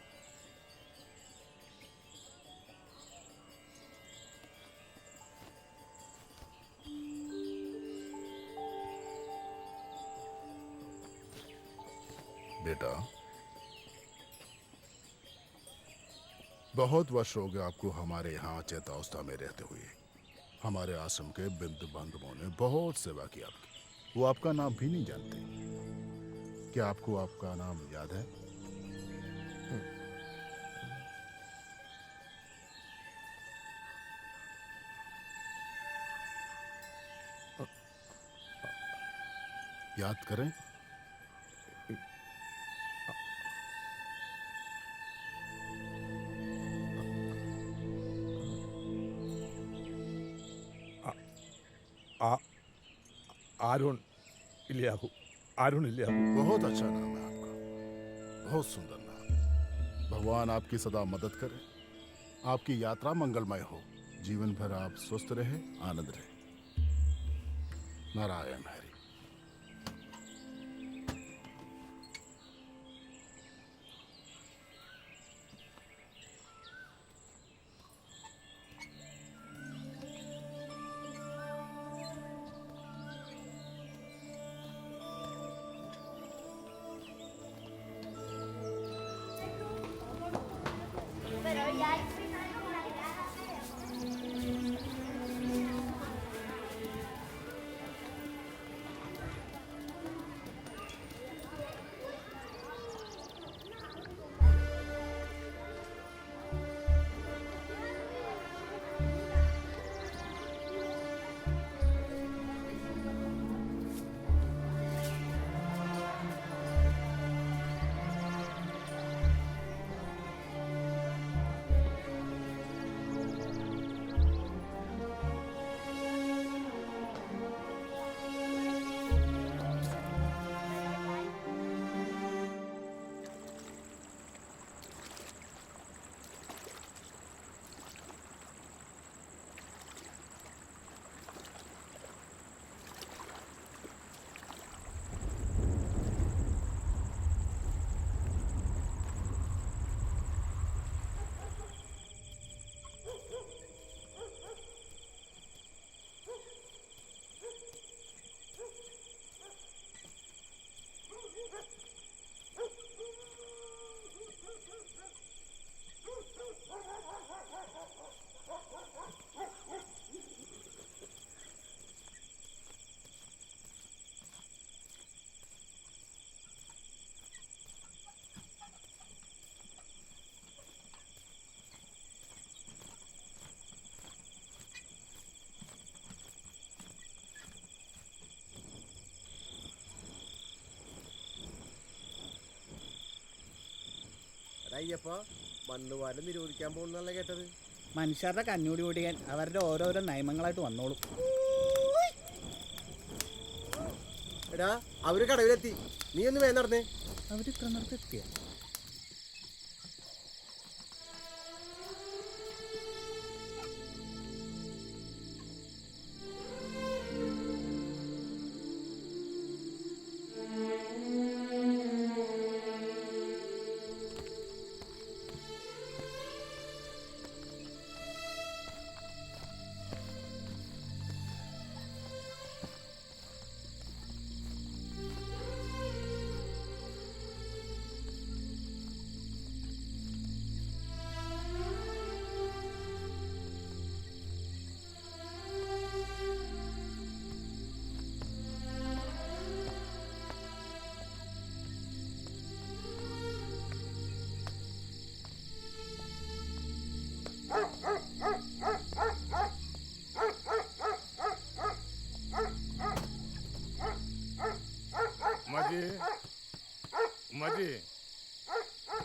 बेटा, बहुत वर्ष हो गए आपको हमारे यहाँ चेतावस्था में रहते हुए। हमारे आश्रम के बिंदु बांधवों ने बहुत सेवा की आपकी। वो आपका नाम भी नहीं जानते। क्या आपको आपका नाम याद है? याद करें। आरुण इलियाहू। आरुण इलियाहू। बहुत अच्छा नाम है आपका, बहुत सुंदर नाम। भगवान आपकी सदा मदद करे, आपकी यात्रा मंगलमय हो, जीवन भर आप स्वस्थ रहे, आनंद रहे। नारायण हरि। അയ്യപ്പ മണ്ണുവാരം നിരോധിക്കാൻ പോകുന്നല്ല കേട്ടത്. മനുഷ്യരുടെ കണ്ണൂടി ഓടിക്കാൻ അവരുടെ ഓരോരോ നിയമങ്ങളായിട്ട് വന്നോളും. എടാ, അവര് കടവിലെത്തി. നീ ഒന്ന് വേഗം നടന്നേ. അവരിത്ര നടത്തെത്തിയ ഉമ്മാജി, ഉമ്മാജി,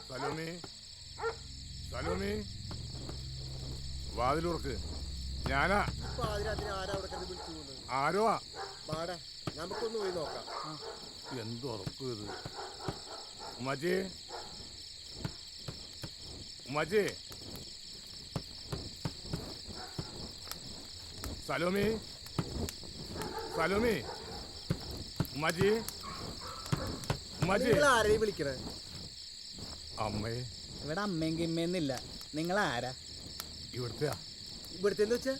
സലോമി, സലോമി, വാതിലുറക്ക്. ഞാനാ. ആരോ നമുക്കൊന്ന് പോയി നോക്കാം. എന്തുറക്കും ഇത്? ഉമ്മാജി, ഉമ്മാജി, സലോമി, സലോമി, ഉമ്മാജി, ഉമ്മാജി. ആരെയും വിളിക്കണേ? അമ്മേ. ഇവിടെ അമ്മയും കിമ്മയൊന്നുമില്ല. നിങ്ങൾ ആരാ? ഇവിടുത്തെ ഇവിടുത്തെ വെച്ചാ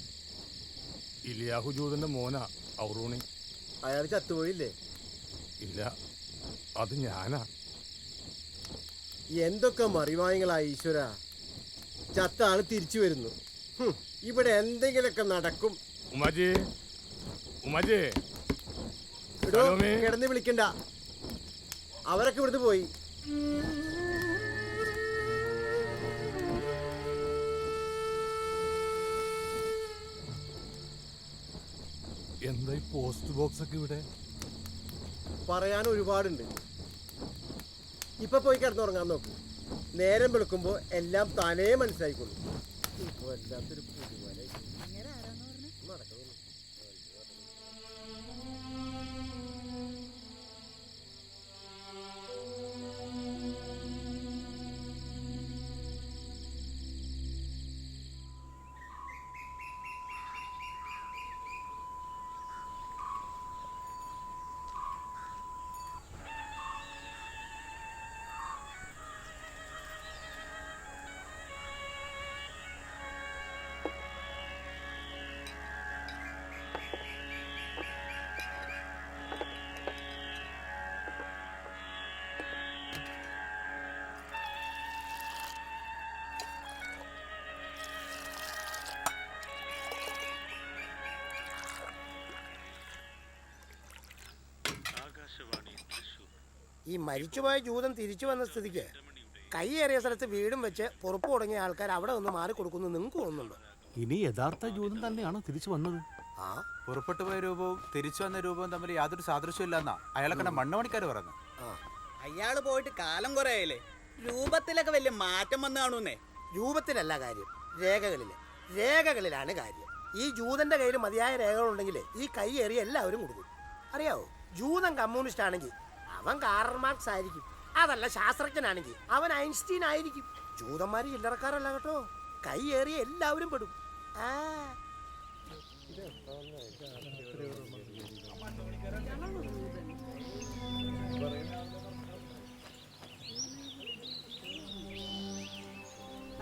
ഇലിയാഹു ജൂതന്റെ മോനാ ഔറോണി. അയാൾ ചത്തുപോയില്ലേ? ഇല്ല, അത് ഞാനാ. എന്തൊക്കെ മറിവായങ്ങളാ ഈശ്വര. ചത്ത ആള് തിരിച്ചു വരുന്നു. ഇവിടെ എന്തെങ്കിലുമൊക്കെ നടക്കും. ഉമ്മാജി, ഉമ്മാജി, കിടന്ന് വിളിക്കണ്ട. അവരൊക്കെ ഇവിടുന്ന് പോയി. എന്താ ഈ പോസ്റ്റ് ബോക്സ് ഒക്കെ ഇവിടെ? പറയാൻ ഒരുപാടുണ്ട്. ഇപ്പൊ പോയി കിടന്നുറങ്ങാൻ നോക്ക്. നേരം വെളുക്കുമ്പോ എല്ലാം താനേ മനസ്സിലായിക്കൊള്ളു. വല്ലാത്തൊരു പുതുമല. ഈ മരിച്ചുപോയ ജൂതൻ തിരിച്ചു വന്ന സ്ഥിതിക്ക് കൈയേറിയ സ്ഥലത്ത് വീടും വെച്ച് പുറപ്പ് തുടങ്ങിയ ആൾക്കാർ അവിടെ നിന്ന് മാറി കൊടുക്കുന്നു നിങ്ങൾക്ക് തോന്നുന്നുണ്ടോ? ഇനി യഥാർത്ഥ ജൂതൻ തന്നെയാണോ തിരിച്ചു വന്നത്? ആ, പുറപ്പെട്ടു പോയ രൂപവും തിരിച്ചു വന്ന രൂപവും തമ്മിൽ യാതൊരു സാദൃശ്യം ഇല്ലെന്നാ അയാളെ കണ്ട മണ്ണമണിക്കാർ പറഞ്ഞു. അയാള് പോയിട്ട് കാലം കുറെ ആയില്ലേ. രൂപത്തിലൊക്കെ വലിയ മാറ്റം വന്നു കാണൂന്നേ. രൂപത്തിലല്ല കാര്യം, രേഖകളിലാണ് കാര്യം. ഈ ജൂതന്റെ കയ്യിൽ മതിയായ രേഖകളുണ്ടെങ്കിൽ ഈ കൈയേറിയ എല്ലാവരും കൊടുക്കും. അറിയാവോ, ജൂതൻ കമ്മ്യൂണിസ്റ്റ് ആണെങ്കിൽ അവൻ കാറൽ മാർക്സ് ആയിരിക്കും. അതല്ല ശാസ്ത്രജ്ഞനാണെങ്കിൽ അവൻ ഐൻസ്റ്റീൻ ആയിരിക്കും. ജൂതന്മാര് ചില്ലറക്കാരല്ല കേട്ടോ. കൈയേറിയ എല്ലാവരും പെടും.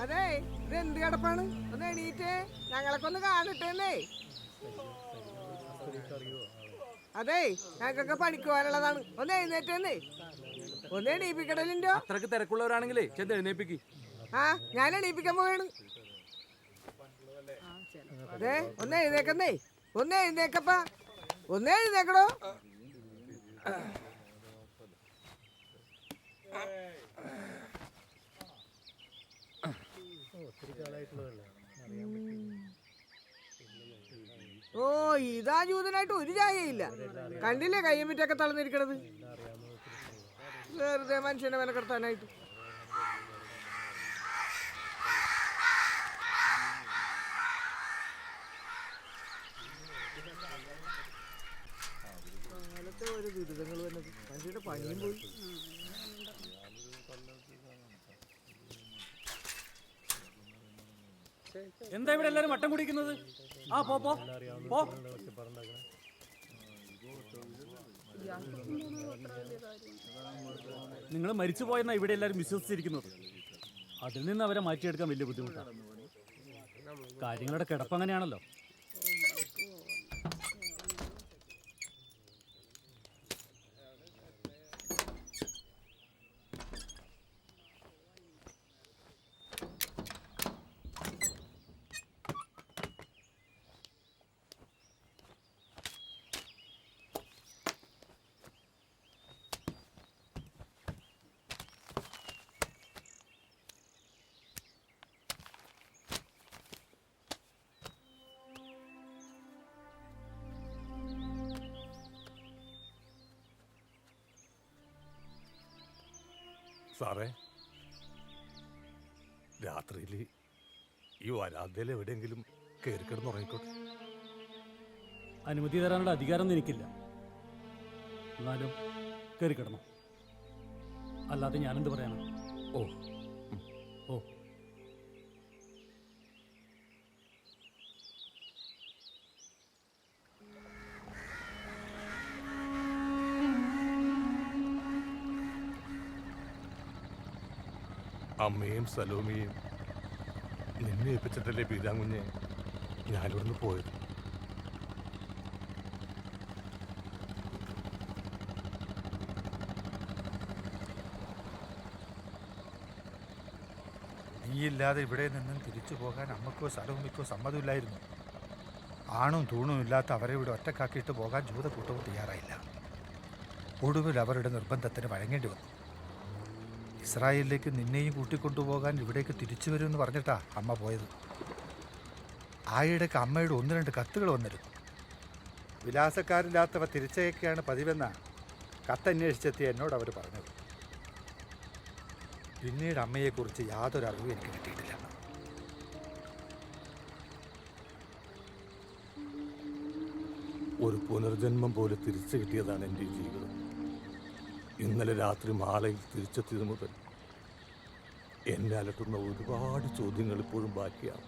അതെ, ഇതെന്ത് കിടപ്പാണ്? ഒന്ന് എണീറ്റേ, ഞങ്ങളൊക്കെ ഒന്ന് കാണട്ടേന്നേ. അതെ, ഞങ്ങൾക്കൊക്കെ പണിക്കുവാനുള്ളതാണ്. ഒന്ന് എഴുന്നേറ്റേന്നേ, ഒന്ന് എണീപ്പിക്കടലിന്റെ. അത്രക്ക് തിരക്കുള്ളവരാണെങ്കിലേ ചെന്ന് എഴുന്നേപ്പിക്ക്. ആ, ഞാൻ എണീപ്പിക്കാൻ പോവാണ്. അതെ, ഒന്ന് എഴുന്നേക്കുന്നേ, ഒന്ന് എഴുന്നേക്കപ്പ, ഒന്ന് എഴുന്നേക്കടോ. ഓ, ഇതാ ജൂതനായിട്ട് ഒരു ചായയില്ല. കണ്ടില്ലേ കയ്യമ്മിറ്റൊക്കെ തളർന്നിരിക്കണത്? വെറുതെ മനുഷ്യനെ വിലക്കെടുത്താനായിട്ട്. കാലത്തെ ഓരോ ദുരിതങ്ങൾ വന്നത് മനുഷ്യന്റെ പണിയും പോയി. എന്താ ഇവിടെ എല്ലാരും വട്ടം കുടിക്കുന്നത്? ആ, പോ പോ പോ. നിങ്ങൾ മരിച്ചു പോയെന്നാ ഇവിടെ എല്ലാവരും വിശ്വസിച്ചിരിക്കുന്നത്. അതിൽ നിന്ന് അവരെ മാറ്റിയെടുക്കാൻ വലിയ ബുദ്ധിമുട്ടാണ്. കാര്യങ്ങളുടെ കിടപ്പങ്ങനെയാണല്ലോ. സാറേ, രാത്രിയിൽ ഈ വരാന്തയിൽ എവിടെയെങ്കിലും കയറി കിടന്ന് ഉറങ്ങിക്കോട്ടെ. അനുമതി തരാനുള്ള അധികാരമൊന്നും എനിക്കില്ല. എന്നാലും കയറി കിടന്നു. അല്ലാതെ ഞാനെന്ത് പറയാനാണ്? ഓ ഓ അമ്മയും സലോമിയും നിന്നെ ഏൽപ്പിച്ചിട്ടല്ലേ പീരാങ്കുഞ്ഞെ ഞാനിവിടുന്ന് പോയത്. നീയില്ലാതെ ഇവിടെ നിന്നും തിരിച്ചു പോകാൻ അമ്മക്കോ സലോമിക്കോ സമ്മതമില്ലായിരുന്നു. ആണും തൂണും ഇല്ലാത്ത അവരെ ഇവിടെ ഒറ്റക്കാക്കിയിട്ട് പോകാൻ ജൂതക്കൂട്ടവും തയ്യാറായില്ല. ഒടുവിൽ അവരുടെ നിർബന്ധത്തിന് വഴങ്ങേണ്ടി വന്നു. ഇസ്രായേലിലേക്ക് നിന്നെയും കൂട്ടിക്കൊണ്ടുപോകാൻ ഇവിടേക്ക് തിരിച്ചു വരുമെന്ന് പറഞ്ഞിട്ടാ അമ്മ പോയത്. ആയിടയ്ക്ക് അമ്മയുടെ 1-2 കത്തുകൾ വന്നിരുന്നു. വിലാസക്കാരില്ലാത്തവ തിരിച്ചയക്കുകയാണ് പതിവെന്ന കത്തന്വേഷിച്ചെത്തിയ എന്നോട് അവർ പറഞ്ഞത്. പിന്നീട് അമ്മയെക്കുറിച്ച് യാതൊരു അറിവും എനിക്ക് കിട്ടിയിട്ടില്ല. ഒരു പുനർജന്മം പോലെ തിരിച്ചു കിട്ടിയതാണ് എൻ്റെ ജീവിതം. ഇന്നലെ രാത്രി മാളയിൽ തിരിച്ചെത്തിയത് മുതൽ എന്നെ അലട്ടുന്ന ഒരുപാട് ചോദ്യങ്ങൾ ഇപ്പോഴും ബാക്കിയാണ്.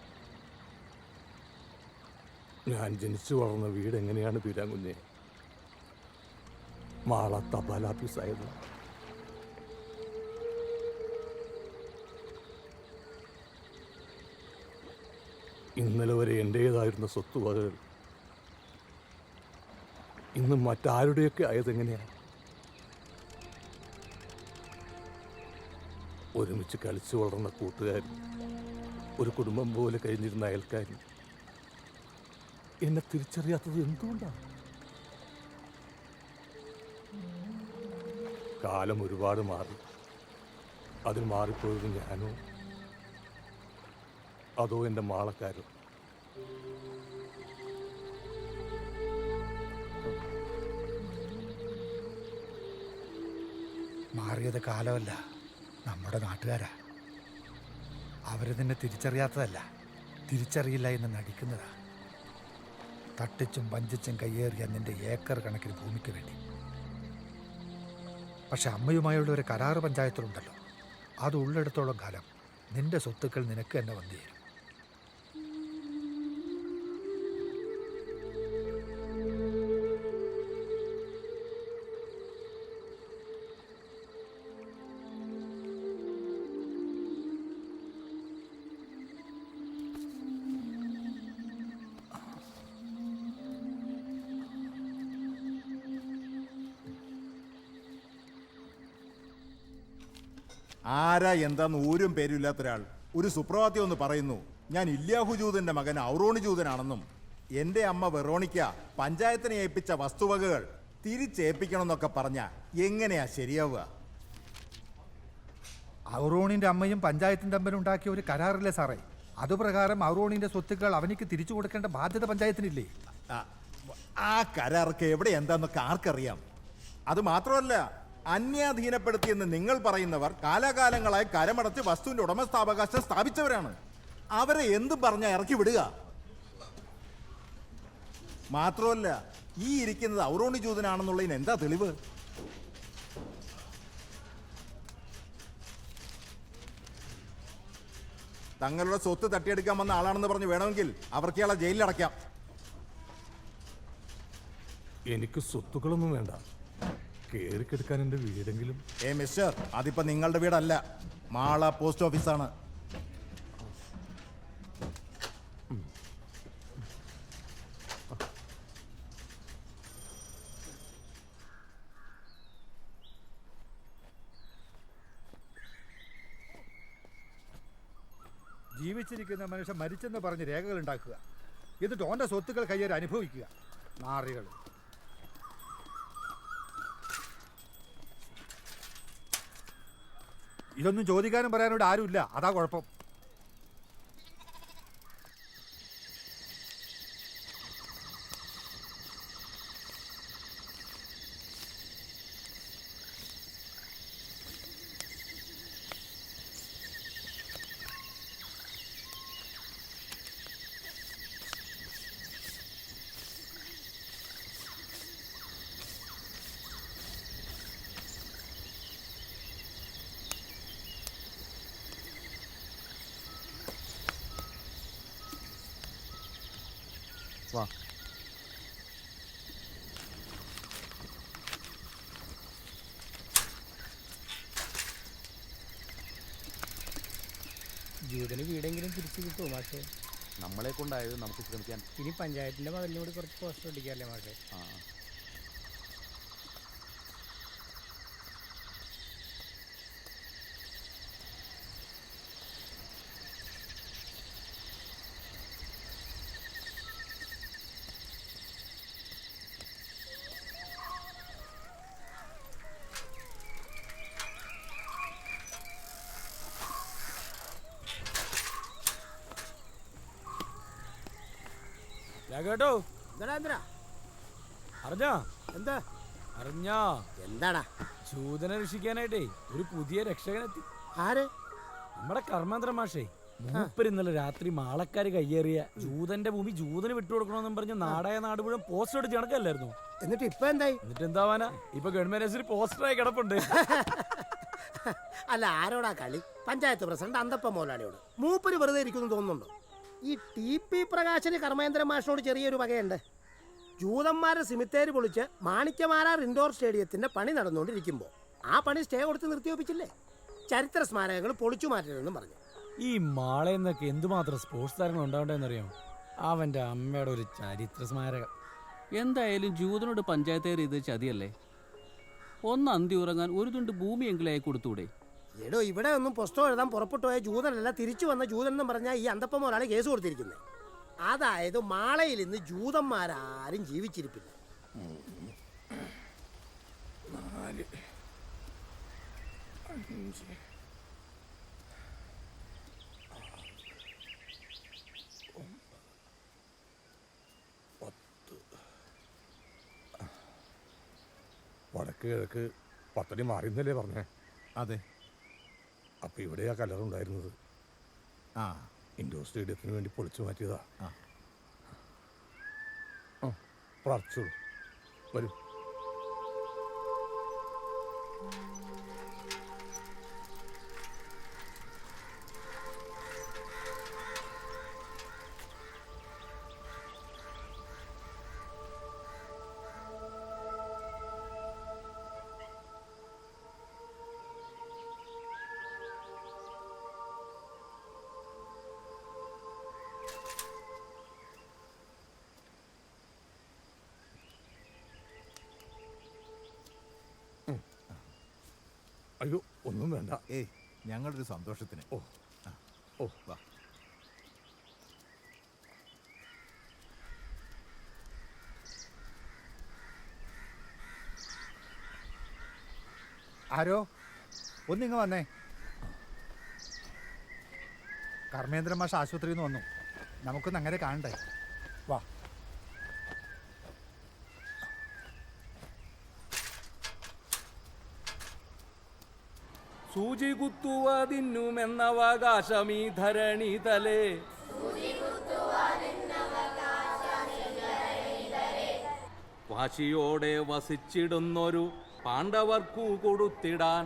ഞാൻ ജനിച്ചു വളർന്ന വീട് എങ്ങനെയാണ് പീരാങ്കുഞ്ഞെ? മാള തപാലാഫീസായത്. ഇന്നലെ വരെ എൻ്റേതായിരുന്ന സ്വത്തുവകകൾ ഇന്ന് മറ്റാരുടെയൊക്കെ ആയതെങ്ങനെയാണ്? ഒരുമിച്ച് കളിച്ചു വളർന്ന കൂട്ടുകാരും ഒരു കുടുംബം പോലെ കഴിഞ്ഞിരുന്ന അയൽക്കാരും എന്നെ തിരിച്ചറിയാത്തത് എന്തുകൊണ്ടാണ്? കാലം ഒരുപാട് മാറി. അതിൽ മാറിപ്പോയത് ഞാനോ അതോ എൻ്റെ മാളക്കാരോ? മാറിയത് കാലമല്ല, നമ്മുടെ നാട്ടുകാരാ. അവർ നിന്നെ തിരിച്ചറിയാത്തതല്ല, തിരിച്ചറിയില്ല എന്ന് നടിക്കുന്നതാ. തട്ടിച്ചും വഞ്ചിച്ചും കയ്യേറിയ നിന്റെ ഏക്കർ കണക്കിന് ഭൂമിക്ക് വേണ്ടി. പക്ഷെ അമ്മയുമായുള്ള ഒരു കരാറ് പഞ്ചായത്തിലുണ്ടല്ലോ, അത് ഉള്ളിടത്തോളം കാലം നിന്റെ സ്വത്തുക്കൾ നിനക്ക് തന്നെ വന്നു ചേരും. ആരാ എന്താന്ന് ഊരും പേരുമില്ലാത്ത ഒരാൾ ഒരു സുപ്രഭാതം ഒന്ന് പറയുന്നു, ഞാൻ ഇല്യാഹു ജൂതന്റെ മകൻ ഔറോണി ജൂതനാണെന്നും എൻ്റെ അമ്മ വെറോണിക്ക പഞ്ചായത്തിനെ ഏൽപ്പിച്ച വസ്തുവകകൾ തിരിച്ചേൽപ്പിക്കണമെന്നൊക്കെ പറഞ്ഞ എങ്ങനെയാ ശരിയാവുക? ഔറോണിന്റെ അമ്മയും പഞ്ചായത്തും തമ്മിൽ ഉണ്ടാക്കിയ ഒരു കരാറില്ലേ സാറേ? അതുപ്രകാരം ഔറോണിന്റെ സ്വത്തുക്കൾ അവനിക്ക് തിരിച്ചു കൊടുക്കേണ്ട ബാധ്യത പഞ്ചായത്തിനില്ലേ? ആ കരാറൊക്കെ എവിടെ എന്താന്നൊക്കെ ആർക്കറിയാം? അത് മാത്രമല്ല, അന്യാധീനപ്പെടുത്തിയെന്ന് നിങ്ങൾ പറയുന്നവർ കാലാകാലങ്ങളായി കരമടച്ച് വസ്തുവിന്റെ ഉടമസ്ഥാവകാശം സ്ഥാപിച്ചവരാണ്. അവരെ എന്തും പറഞ്ഞ ഇറക്കി വിടുക. മാത്രമല്ല, ഈ ഇരിക്കുന്നത് ഔറോണി ജൂതനാണെന്നുള്ളതിന് എന്താ തെളിവ്? തങ്ങളുടെ സ്വത്ത് തട്ടിയെടുക്കാൻ വന്ന ആളാണെന്ന് പറഞ്ഞ് വേണമെങ്കിൽ അവർക്ക് ഇയാളെ ജയിലിലടയ്ക്കാം. എനിക്ക് സ്വത്തുക്കളൊന്നും വേണ്ട, കേറിക്കെടുക്കാൻ എൻ്റെ വീടെങ്കിലും. മിസ്റ്റർ, അതിപ്പോ നിങ്ങളുടെ വീടല്ല, മാള പോസ്റ്റ് ഓഫീസാണ്. ജീവിച്ചിരിക്കുന്ന മനുഷ്യൻ മരിച്ചെന്ന് പറഞ്ഞ് രേഖകൾ ഉണ്ടാക്കുക, എന്നിട്ട് ഓൻ്റെ സ്വത്തുക്കൾ കയ്യേറി അനുഭവിക്കുക. നാറികൾ. ഇതൊന്നും ചോദിക്കാനും പറയാനോട് ആരുമില്ല, അതാ കുഴപ്പം. വാ. ജൂതന് വീടെങ്കിലും തിരിച്ചു കിട്ടുമോ മാഷേ? നമ്മളെ കൊണ്ടായത് നമുക്ക് ശ്രമിക്കാൻ. ഇനി പഞ്ചായത്തിന്റെ മതിലിനോട് കുറച്ച് പോസ്റ്റർ ഒട്ടിക്കാല്ലേ മാഷേ? ആ. കേട്ടോ എന്താടാ ജൂതനെ രക്ഷിക്കാനായിട്ടേ ഒരു പുതിയ രക്ഷകനെത്തി. ആര്? നമ്മുടെ കർമ്മേന്ദ്ര മാഷേ. മൂപ്പര് ഇന്നലെ രാത്രി മാളക്കാര് കയ്യേറിയ ജൂതന്റെ ഭൂമി ജൂതന് വിട്ടുകൊടുക്കണമെന്നും പറഞ്ഞ് നാടായ നാട് മുഴുവൻ പോസ്റ്റർ അടിച്ച് നടക്കല്ലായിരുന്നു. എന്നിട്ട് ഇപ്പൊ എന്തായി? എന്നിട്ട് എന്താവാനാ, ഇപ്പൊ ഗവൺമെന്റ് പോസ്റ്ററായി കിടപ്പുണ്ട്. അല്ല, ആരോടാ കളി? പഞ്ചായത്ത് പ്രസിഡന്റ് അന്തപ്പ മോലാളിയോട്. മൂപ്പര് വെറുതെ ഇരിക്കുന്നു തോന്നുന്നുണ്ടോ? ഈ TP പ്രകാശന് കർമ്മേന്ദ്ര മാഷിനോട് ചെറിയൊരു വകയുണ്ട്. ജൂതന്മാരുടെ സിമിത്തേരി പൊളിച്ച് മാണിക്യമാരാർ ഇൻഡോർ സ്റ്റേഡിയത്തിന്റെ പണി നടന്നുകൊണ്ടിരിക്കുമ്പോൾ ആ പണി സ്റ്റേ കൊടുത്ത് നിർത്തിവെപ്പിച്ചില്ലേ? ചരിത്ര സ്മാരകങ്ങൾ പൊളിച്ചു മാറ്റരുതെന്നും പറഞ്ഞു. ഈ മാളയെന്നൊക്കെ എന്തുമാത്രം സ്പോർട്സ് താരങ്ങൾ ഉണ്ടാവണ്ടെന്നറിയാമോ? അവന്റെ അമ്മയുടെ ഒരു ചരിത്ര സ്മാരകം. എന്തായാലും ജൂതനോട് പഞ്ചായത്തേറി ഇത് ചതിയല്ലേ? ഒന്ന് അന്തി ഉറങ്ങാൻ ഒരു തുണ്ട് ഭൂമിയെങ്കിലും ആയി കൊടുത്തൂടെ? എടോ, ഇവിടെ ഒന്നും പുസ്തകം എഴുതാൻ പുറപ്പെട്ടു പോയ ജൂതനല്ല, തിരിച്ചു വന്ന ജൂതൻ എന്ന് പറഞ്ഞാൽ ഈ അന്തപ്പം ഒരാളെ കേസ് കൊടുത്തിരിക്കുന്നത്. അതായത് മാളയിൽ ഇന്ന് ജൂതന്മാരാരും ജീവിച്ചിരിപ്പില്ല. 4, 5, 10. വടക്ക് കിഴക്ക് 10 അടി മാറിയെന്നല്ലേ പറഞ്ഞേ? അതെ. അപ്പൊ ഇവിടെയാ കലറുണ്ടായിരുന്നത്. ആ, ഇൻഡോർ സ്റ്റേഡിയത്തിന് വേണ്ടി പൊളിച്ചു മാറ്റിയതാ. പ്രാർത്ഥിച്ചോളൂ, വരും. അയ്യോ, ഒന്നും വേണ്ട. ഏയ്, ഞങ്ങളൊരു സന്തോഷത്തിന്. ഓ ഓ വാ. ആരോ ഒന്നിങ്ങ് വന്നേ. കർമ്മേന്ദ്ര മാഷ് ആശുപത്രിയിൽ നിന്ന് വന്നു. നമുക്കൊന്ന് അങ്ങനെ കാണണ്ടേ? വാ. സൂചി കുത്തുവതിന്നുമെന്നവകാശമീ ധരണി തലേ, വാശിയോടെ വസിച്ചിടുന്നൊരു പാണ്ഡവർക്കു കൊടുത്തിടാൻ,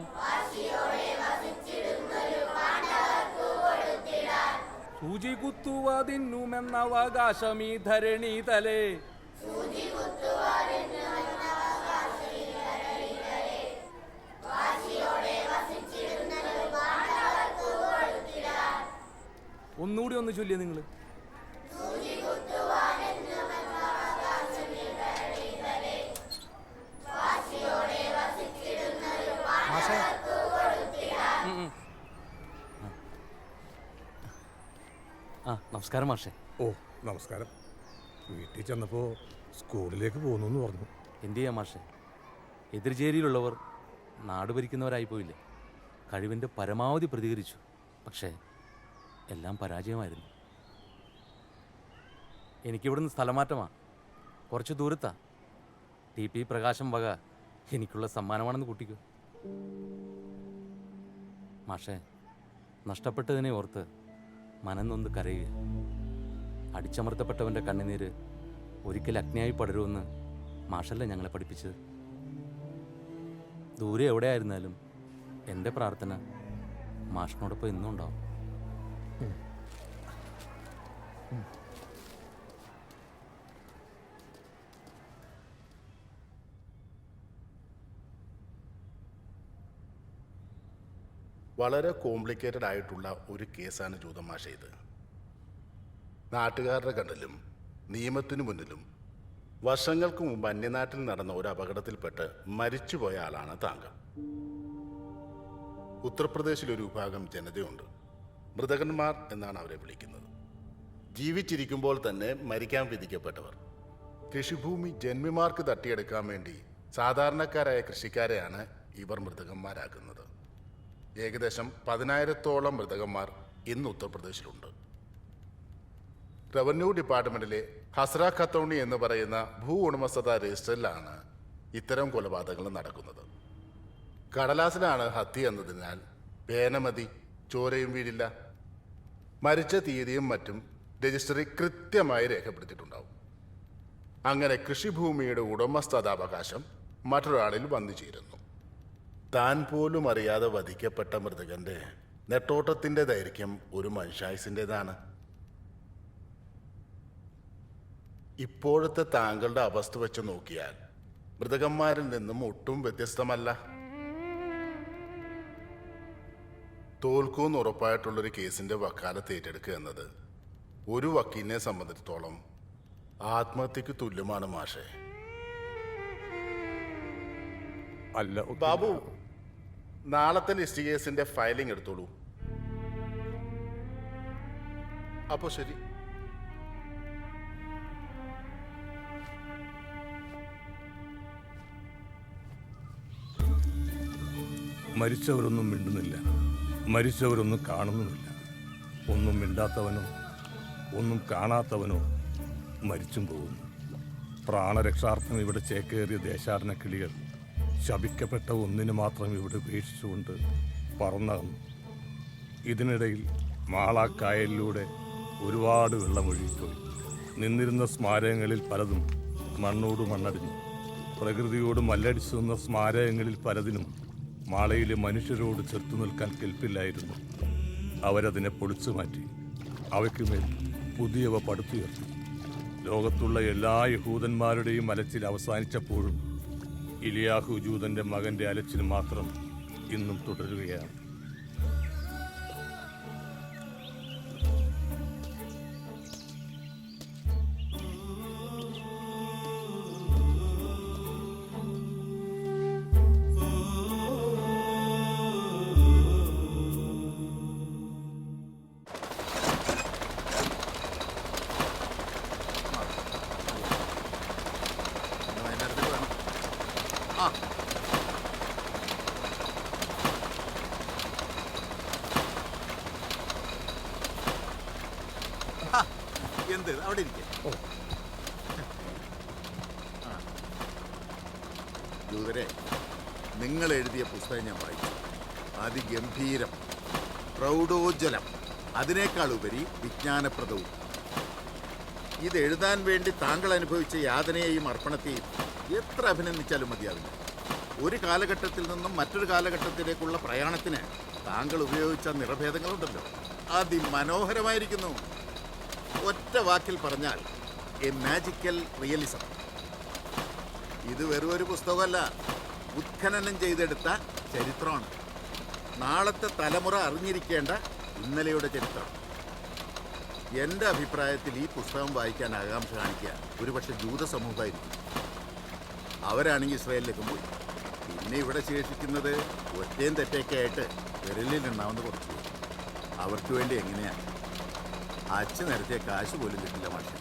സൂചി കുത്തുവതിന്നുമെന്നവകാശമീ ധരണി തലേ, ഒന്നുകൂടി ഒന്ന് ചൊല്ലിയ നിങ്ങൾ. നമസ്കാരം മാഷേ. ഓ, നമസ്കാരം. വീട്ടിൽ ചെന്നപ്പോൾ സ്കൂളിലേക്ക് പോകുന്നു പറഞ്ഞു. എന്തു ചെയ്യാം മാഷേ, എതിർചേരിയിലുള്ളവർ നാട് ഭരിക്കുന്നവരായി പോയില്ലേ. കഴിവിൻ്റെ പരമാവധി പ്രതികരിച്ചു, പക്ഷേ എല്ലാം പരാജയമായിരുന്നു. എനിക്കിവിടുന്ന് സ്ഥലമാറ്റമാണ്, കുറച്ച് ദൂരത്താ. TP പ്രകാശം വക എനിക്കുള്ള സമ്മാനമാണെന്ന് കൂട്ടിക്കോ. മാഷേ, നഷ്ടപ്പെട്ടതിനെ ഓർത്ത് മനന്നൊന്ന് കരയുക. അടിച്ചമർത്തപ്പെട്ടവൻ്റെ കണ്ണുനീര് ഒരിക്കൽ അഗ്നിയായി പടരുമെന്ന് മാഷല്ല ഞങ്ങളെ പഠിപ്പിച്ചത്. ദൂരെ എവിടെയായിരുന്നാലും എൻ്റെ പ്രാർത്ഥന മാഷിനോടൊപ്പം എന്നും ഉണ്ടാവും. വളരെ കോംപ്ലിക്കേറ്റഡ് ആയിട്ടുള്ള ഒരു കേസാണ് ജൂതമാഷ ഇത്. നാട്ടുകാരുടെ കണ്ണിലും നിയമത്തിനു മുന്നിലും വർഷങ്ങൾക്ക് മുമ്പ് അന്യനാട്ടിൽ നടന്ന ഒരു അപകടത്തിൽപ്പെട്ട് മരിച്ചുപോയ ആളാണ് താങ്കൾ. ഉത്തർപ്രദേശിലൊരു വിഭാഗം ജനതയുണ്ട്, മൃതകന്മാർ എന്നാണ് അവരെ വിളിക്കുന്നത്. ജീവിച്ചിരിക്കുമ്പോൾ തന്നെ മരിക്കാൻ വിധിക്കപ്പെട്ടവർ. കൃഷിഭൂമി ജന്മിമാർക്ക് തട്ടിയെടുക്കാൻ വേണ്ടി സാധാരണക്കാരായ കൃഷിക്കാരെയാണ് ഇവർ മൃതകന്മാരാക്കുന്നത്. ഏകദേശം 10,000-ഓളം മൃതകന്മാർ ഇന്ന് ഉത്തർപ്രദേശിലുണ്ട്. റവന്യൂ ഡിപ്പാർട്ട്മെന്റിലെ ഹസ്ര ഖത്തൗണി എന്ന് പറയുന്ന ഭൂ ഉടമസ്ഥത രജിസ്റ്ററിലാണ് ഇത്തരം കൊലപാതകങ്ങൾ നടക്കുന്നത്. കടലാസിലാണ് ഹത്യ എന്നതിനാൽ പേനമതി, ചോരയും വീഴില്ല. മരിച്ച തീയതിയും മറ്റും രജിസ്റ്ററിൽ കൃത്യമായി രേഖപ്പെടുത്തിയിട്ടുണ്ടാവും. അങ്ങനെ കൃഷിഭൂമിയുടെ ഉടമസ്ഥതാവകാശം മറ്റൊരാളിൽ വന്നു ചേരുന്നു. താൻ പോലും അറിയാതെ വധിക്കപ്പെട്ട മൃതകന്റെ നെട്ടോട്ടത്തിന്റെ ദൈർഘ്യം ഒരു മനുഷ്യായുസിൻ്റെതാണ്. ഇപ്പോഴത്തെ താങ്കളുടെ അവസ്ഥ വെച്ച് നോക്കിയാൽ മൃതകന്മാരിൽ നിന്നും ഒട്ടും വ്യത്യസ്തമല്ല. തോൽക്കൂന്ന് ഉറപ്പായിട്ടുള്ളൊരു കേസിന്റെ വക്കാലത്ത് ഏറ്റെടുക്കുക എന്നത് ഒരു വക്കീലിനെ സംബന്ധിച്ചിടത്തോളം ആത്മഹത്യക്ക് തുല്യമാണ് മാഷേ. അല്ല ബാബു, നാളത്തെ ലിസ്റ്റ് കേസിന്റെ ഫയലിംഗ് എടുത്തോളൂ. അപ്പോ ശരി. മരിച്ചവരൊന്നും മിണ്ടുന്നില്ല, മരിച്ചവരൊന്നും കാണുന്നുമില്ല. ഒന്നും മിണ്ടാത്തവനോ ഒന്നും കാണാത്തവനോ മരിച്ചും പോകുന്നു. പ്രാണരക്ഷാർത്ഥം ഇവിടെ ചേക്കേറിയ ദേശാടന കിളികൾ ശപിക്കപ്പെട്ട ഒന്നിന് മാത്രം ഇവിടെ ഉപേക്ഷിച്ചുകൊണ്ട് പറന്നകന്നു. ഇതിനിടയിൽ മാളാക്കായലിലൂടെ ഒരുപാട് വെള്ളമൊഴുകിപ്പോയി. നിന്നിരുന്ന സ്മാരകങ്ങളിൽ പലതും മണ്ണോട് മണ്ണടിഞ്ഞു. പ്രകൃതിയോട് മല്ലടിച്ചു നിന്ന സ്മാരകങ്ങളിൽ പലതിനും മാളയിലെ മനുഷ്യരോട് ചെറുത്തു നിൽക്കാൻ കെൽപ്പില്ലായിരുന്നു. അവരതിനെ പൊളിച്ചു മാറ്റി, അവയ്ക്കുമേൽ പുതിയവ പടുത്തുയർത്തി. ലോകത്തുള്ള എല്ലാ യഹൂദന്മാരുടെയും അലച്ചിൽ അവസാനിച്ചപ്പോഴും ഇലിയാഹു ജൂതന്റെ മകന്റെ അലച്ചിൽ മാത്രം ഇന്നും തുടരുകയാണ്. എന്ത് അവിടെ ഇരിക്കെ. ജൂതരെ, നിങ്ങൾ എഴുതിയ പുസ്തകം ഞാൻ വായിച്ചു. അതിഗംഭീരം, പ്രൗഢോജ്വലം, അതിനേക്കാൾ ഉപരി വിജ്ഞാനപ്രദവും. ഇത് എഴുതാൻ വേണ്ടി താങ്കൾ അനുഭവിച്ച യാതനയെയും അർപ്പണത്തെയും എത്ര അഭിനന്ദിച്ചാലും മതിയാവില്ല. ഒരു കാലഘട്ടത്തിൽ നിന്നും മറ്റൊരു കാലഘട്ടത്തിലേക്കുള്ള പ്രയാണത്തിന് താങ്കൾ ഉപയോഗിച്ച നിറഭേദങ്ങളുണ്ടല്ലോ, അതിമനോഹരമായിരിക്കുന്നു. ഒറ്റ വാക്കിൽ പറഞ്ഞാൽ എ മാജിക്കൽ റിയലിസം. ഇത് വെറും ഒരു പുസ്തകമല്ല, ഉത്ഖനനം ചെയ്തെടുത്ത ചരിത്രമാണ്. നാളത്തെ തലമുറ അറിഞ്ഞിരിക്കേണ്ട ഇന്നലെയുടെ ചരിത്രം. എൻ്റെ അഭിപ്രായത്തിൽ ഈ പുസ്തകം വായിക്കാൻ ആകാംക്ഷ കാണിക്കുക ഒരുപക്ഷെ ജൂത സമൂഹമായിരിക്കും. അവരാണെങ്കിൽ ഇസ്രായേലിലേക്കും പോയി. പിന്നെ ഇവിടെ ശേഷിക്കുന്നത് ഒറ്റയും തെറ്റൊക്കെ ആയിട്ട് വിരലിലുണ്ടാവുന്ന കുറച്ച് പേര്. അവർക്ക് വേണ്ടി എങ്ങനെയാണ് അച്ഛൻ നിരത്തിയ കാശ് പോലും കിട്ടില്ല മാഷെ.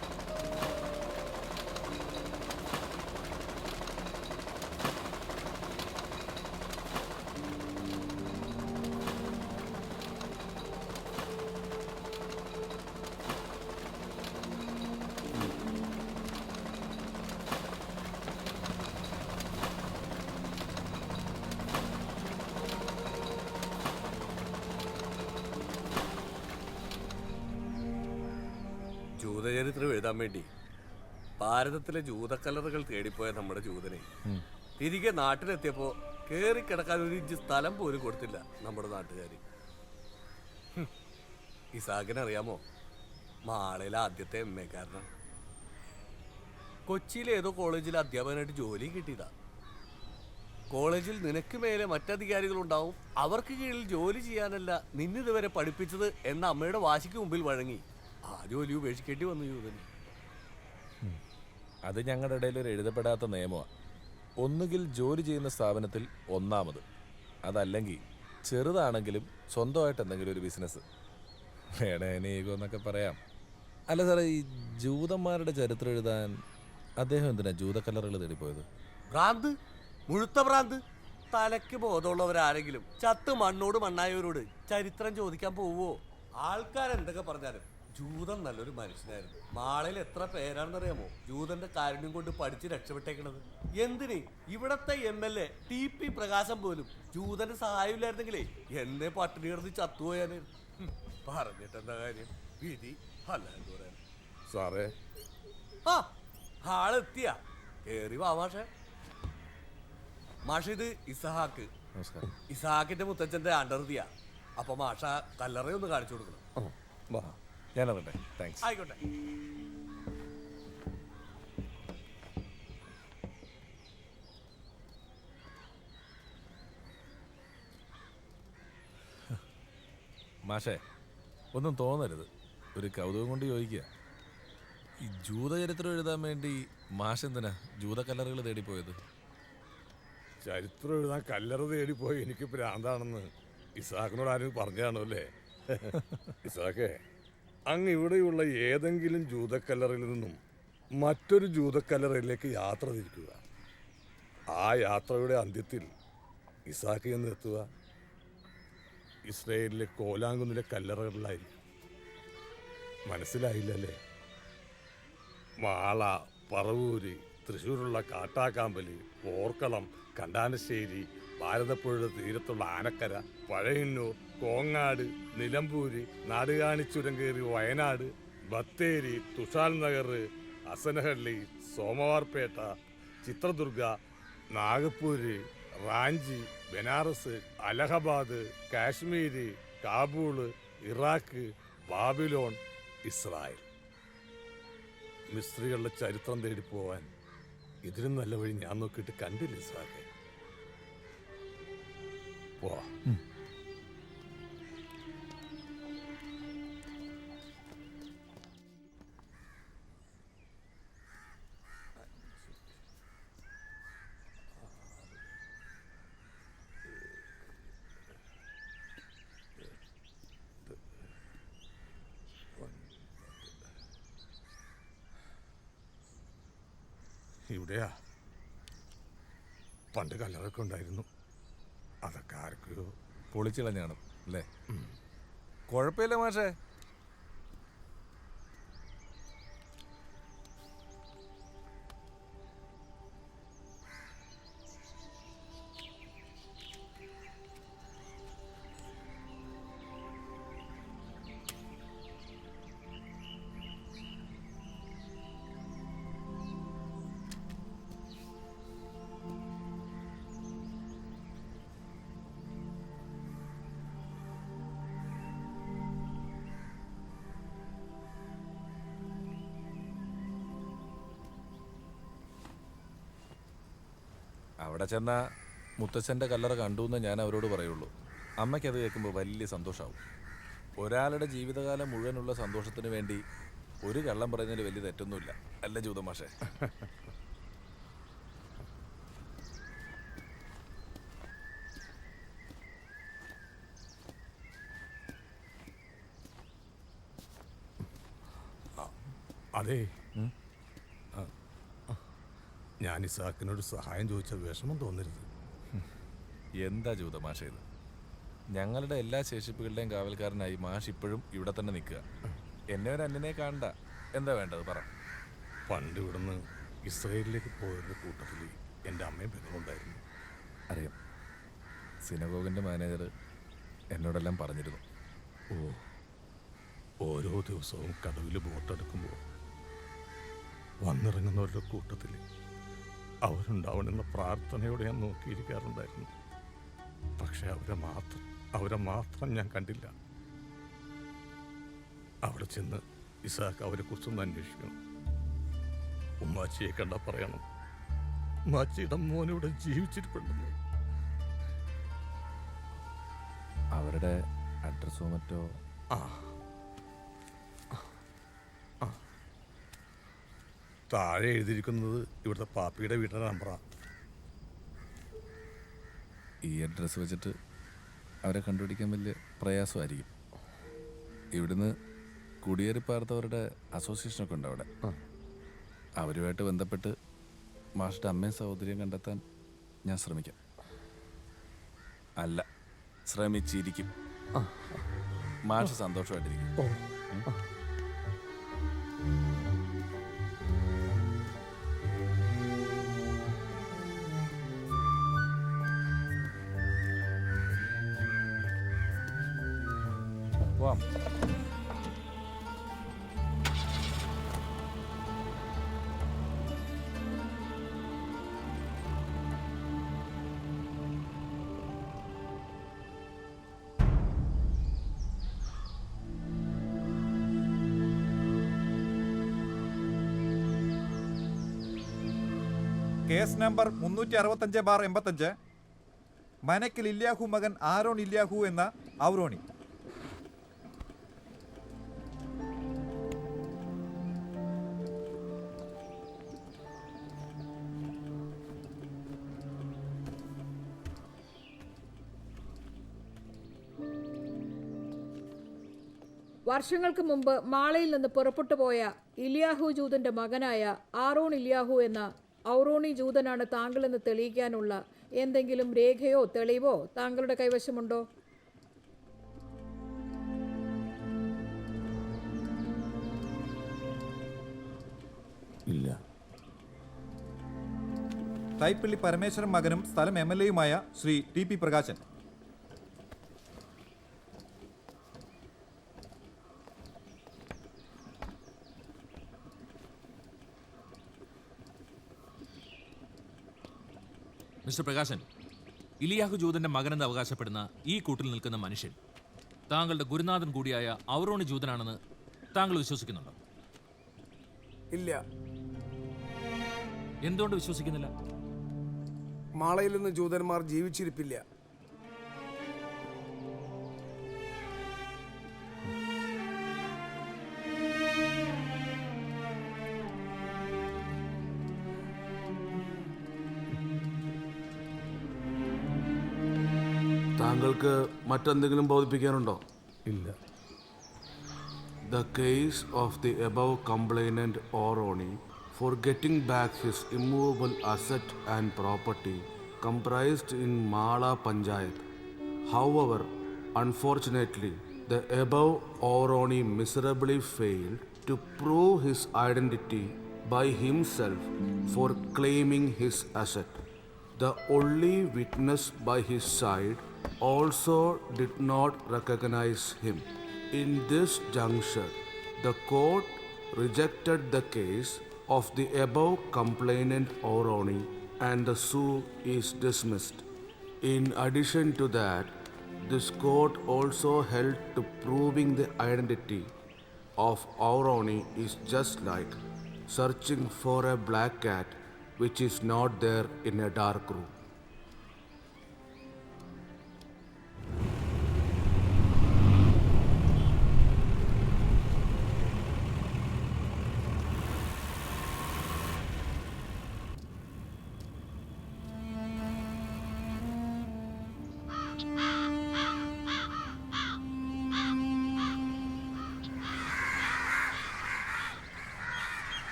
ജൂതചരിത്രം എഴുതാൻ വേണ്ടി ഭാരതത്തിലെ ജൂതക്കല്ലറുകൾ തേടിപ്പോയ നമ്മുടെ ജൂതനെ തിരികെ നാട്ടിലെത്തിയപ്പോ കേറിക്കിടക്കാൻ ഒരു ഇഞ്ച് സ്ഥലം പോലും കൊടുത്തില്ല നമ്മുടെ നാട്ടുകാര്. ഇസാഖിനറിയാമോ, മാളയിലെ ആദ്യത്തെ MA കാരനാണ്. കൊച്ചിയിലെ ഏതോ കോളേജിൽ അധ്യാപകനായിട്ട് ജോലി കിട്ടിയതാ. കോളേജിൽ നിനക്ക് മേലെ മറ്റധികാരികളുണ്ടാവും, അവർക്ക് കീഴിൽ ജോലി ചെയ്യാനല്ല നിന്നിതുവരെ പഠിപ്പിച്ചത് എന്ന അമ്മയുടെ വാശിക്ക് മുമ്പിൽ വഴങ്ങി ആ ജോലി ഉപേക്ഷിക്കേണ്ടി വന്നു ജൂതന്. അത് ഞങ്ങളുടെ ഇടയിൽ ഒരു എഴുതപ്പെടാത്ത നിയമമാണ്. ഒന്നുകിൽ ജോലി ചെയ്യുന്ന സ്ഥാപനത്തിൽ ഒന്നാമത്, അതല്ലെങ്കിൽ ചെറുതാണെങ്കിലും സ്വന്തമായിട്ട് എന്തെങ്കിലും ഒരു ബിസിനസ്. വേണേനീകോ എന്നൊക്കെ പറയാം. അല്ല സാറേ, ഈ ജൂതന്മാരുടെ ചരിത്രം എഴുതാൻ അദ്ദേഹം എന്തിനാ ജൂതക്കല്ലറുകൾ തേടിപ്പോയത്? ഭ്രാന്ത്, മുഴുത്ത ഭ്രാന്ത്. തലയ്ക്ക് ബോധമുള്ളവരാരെങ്കിലും ചത്ത് മണ്ണോട് മണ്ണായവരോട് ചരിത്രം ചോദിക്കാൻ പോവോ? ആൾക്കാരെന്തൊക്കെ പറഞ്ഞാലും ജൂതൻ നല്ലൊരു മനുഷ്യനായിരുന്നു. മാളയിൽ എത്ര പേരാണെന്നറിയാമോ ജൂതന്റെ കാരുണ്യം കൊണ്ട് പഠിച്ച് രക്ഷപ്പെട്ടേക്കണത്? എന്തിന് ഇവിടത്തെ MLA TP പ്രകാശം പോലും ജൂതന്റെ സഹായമില്ലായിരുന്നെങ്കിലേ എന്നെ പട്ടിണി കിടന്ന് ചത്തുപോയാന്. പറഞ്ഞിട്ടെന്താ കാര്യം, വിധി അല്ലാണ്ട് പറയാൻ. സാറേ, ആ ആളെത്തിയ കേറി വാ മാഷെ. മാഷ ഇത് ഇസഹാക്ക്. ഇസഹാക്കിന്റെ മുത്തച്ഛന്റെ അണ്ടർതിയ. അപ്പൊ മാഷ കല്ലറയൊന്ന് കാണിച്ചു കൊടുക്കണം. ഞാനതട്ടെ. താങ്ക്സ്. ആയിക്കോട്ടെ. മാഷേ, ഒന്നും തോന്നരുത്, ഒരു കൗതുകം കൊണ്ട് ചോദിക്കുക. ഈ ജൂതചരിത്രം എഴുതാൻ വേണ്ടി മാഷ് എന്തിനാ ജൂതക്കല്ലറുകൾ തേടിപ്പോയത്? ചരിത്രം എഴുതാൻ കല്ലറ തേടിപ്പോയി എനിക്ക് ഭ്രാന്താണെന്ന് ഇസാക്കിനോട് ആരും പറഞ്ഞാണോ അല്ലേ? ഇസാക്കേ, അങ്ങ് ഇവിടെയുള്ള ഏതെങ്കിലും ജൂതക്കല്ലറയിൽ നിന്നും മറ്റൊരു ജൂതക്കല്ലറയിലേക്ക് യാത്ര തിരിക്കുക. ആ യാത്രയുടെ അന്ത്യത്തിൽ ഇസാക്ക് എന്ന് എത്തുക ഇസ്രയേലിലെ കോലാങ്കുന്നിലെ കല്ലറകളിലായിരിക്കും. മനസ്സിലായില്ലല്ലേ? മാള, പറവൂര്, തൃശ്ശൂരുള്ള കാട്ടാക്കാമ്പലി, പോർക്കളം, കണ്ടാനശ്ശേരി, ഭാരതപ്പുഴയുടെ തീരത്തുള്ള ആനക്കര, പഴയന്നൂർ, കോങ്ങാട്, നിലമ്പൂര്, നാടുകാണിച്ചുരം കയറി Wayanad, Bathery, Kushal Nagar, Asanahalli, Somwarpet, Chitradurga, Nagpur, Ranchi, Banaras, Allahabad, Kashmir, Kabul, Iraq, Babylon, Israel. മിസ്ത്രികളുടെ ചരിത്രം തേടി പോവാൻ ഇതിലും നല്ല വഴി ഞാൻ നോക്കിയിട്ട് കണ്ടില്ല ഇസ്രായേൽ. പോവാ. ഇവിടെയാ പണ്ട് കല്ലറൊക്കെ ഉണ്ടായിരുന്നു. അതൊക്കെ ആർക്കോ പൊളിച്ചിളഞ്ഞാണ് അല്ലേ? കുഴപ്പമില്ല മാഷേ. അവിടെ ചെന്നാ മുത്തച്ഛൻ്റെ കല്ലറ കണ്ടു എന്ന് ഞാൻ അവരോട് പറയുള്ളൂ. അമ്മയ്ക്കത് കേൾക്കുമ്പോൾ വലിയ സന്തോഷമാവും. ഒരാളുടെ ജീവിതകാലം മുഴുവനുള്ള സന്തോഷത്തിന് വേണ്ടി ഒരു കള്ളം പറയുന്നതിൽ വലിയ തെറ്റൊന്നുമില്ല, അല്ല ജൂതമാഷേ? അതെ, ഞാൻ ഇസാക്കിനോട് സഹായം ചോദിച്ച വിഷമം തോന്നരുത്. എന്താ ജൂതമാഷ ഇത്? ഞങ്ങളുടെ എല്ലാ ശേഷിപ്പുകളുടെയും കാവൽക്കാരനായി മാഷ് ഇപ്പോഴും ഇവിടെ തന്നെ നിൽക്കുക. എന്നെ ഒരു അന്യനെ കാണണ്ട. എന്താ വേണ്ടത് പറ. പണ്ട് ഇവിടുന്ന് ഇസ്രയേലിലേക്ക് പോയവരുടെ കൂട്ടത്തിൽ എൻ്റെ അമ്മയും പെങ്ങളുണ്ടായിരുന്നു. അറിയാം, സിനഗോഗിൻ്റെ മാനേജർ എന്നോടെല്ലാം പറഞ്ഞിരുന്നു. ഓരോ ദിവസവും കടവിൽ ബോട്ടെടുക്കുമ്പോൾ വന്നിറങ്ങുന്നവരുടെ കൂട്ടത്തിൽ അവരുണ്ടാവണമെന്ന പ്രാർത്ഥനയോടെ ഞാൻ നോക്കിയിരിക്കാറുണ്ടായിരുന്നു. പക്ഷെ അവരെ മാത്രം ഞാൻ കണ്ടില്ല. അവിടെ ചെന്ന് ഇസാക്ക് അവരെക്കുറിച്ചൊന്ന് അന്വേഷിക്കണം. ഉമ്മാച്ചിയെ കണ്ടാൽ പറയണം, ഉമ്മാച്ചിയുടെ മോനിവിടെ ജീവിച്ചിരിപ്പുണ്ടെന്ന്. അവരുടെ അഡ്രസ്സോ മറ്റോ? താഴെ എഴുതിയിരിക്കുന്നത് ഇവിടുത്തെ പാപ്പിയുടെ വീട്ടിലെ നമ്പറാണ്. ഈ അഡ്രസ്സ് വെച്ചിട്ട് അവരെ കണ്ടുപിടിക്കാൻ വലിയ പ്രയാസമായിരിക്കും. ഇവിടുന്ന് കുടിയേറി പാർത്തവരുടെ അസോസിയേഷനൊക്കെ ഉണ്ട് അവിടെ. അവരുമായിട്ട് ബന്ധപ്പെട്ട് മാഷിൻ്റെ അമ്മയും സഹോദരിയും കണ്ടെത്താൻ ഞാൻ ശ്രമിക്കാം. അല്ല, ശ്രമിച്ചിരിക്കും. മാഷ് സന്തോഷമായിട്ടിരിക്കും. പോവാം. കേസ് നമ്പർ 365/85 മനക്കിൽ ഇല്യാഹു മകൻ ആരോൺ ഇല്യാഹു എന്ന ഔറോണി. വർഷങ്ങൾക്ക് മുമ്പ് മാളയിൽ നിന്ന് പുറപ്പെട്ടു പോയ ഇലിയാഹു ജൂതന്റെ മകനായ ആറോൺ ഇലിയാഹു എന്ന ഔറോണി ജൂതനാണ് താങ്കളെന്ന് തെളിയിക്കാനുള്ള എന്തെങ്കിലും രേഖയോ തെളിവോ താങ്കളുടെ കൈവശമുണ്ടോ? ഇല്ല. തൈപ്പള്ളി പരമേശ്വരൻ മകനും സ്ഥലം MLA-യുമായ ശ്രീ TP പ്രകാശൻ. മിസ്റ്റർ പ്രകാശൻ, ഇലിയാഹു ജൂതന്റെ മകനെന്ന് അവകാശപ്പെടുന്ന ഈ കൂട്ടിൽ നിൽക്കുന്ന മനുഷ്യൻ താങ്കളുടെ ഗുരുനാഥൻ കൂടിയായ ഔറോണി ജൂതനാണെന്ന് താങ്കൾ വിശ്വസിക്കുന്നുണ്ടോ? ഇല്ല. എന്തുകൊണ്ട് വിശ്വസിക്കുന്നില്ല? മാളയിൽ നിന്ന് ജൂതന്മാർ ജീവിച്ചിരിപ്പില്ല. താങ്കൾക്ക് മറ്റെന്തെങ്കിലും ബോധിപ്പിക്കാനുണ്ടോ? ഇല്ല. The case of the above complainant Oroni for getting back his immovable asset and property comprised in Mala Panchayat. However, unfortunately, the above Oroni miserably failed to prove his identity by himself for claiming his asset. The only witness by his side also did not recognize him. In this juncture, the court rejected the case of the above complainant Oroni and the suit is dismissed. In addition to that, this court also held to proving the identity of Oroni is just like searching for a black cat which is not there in a dark room.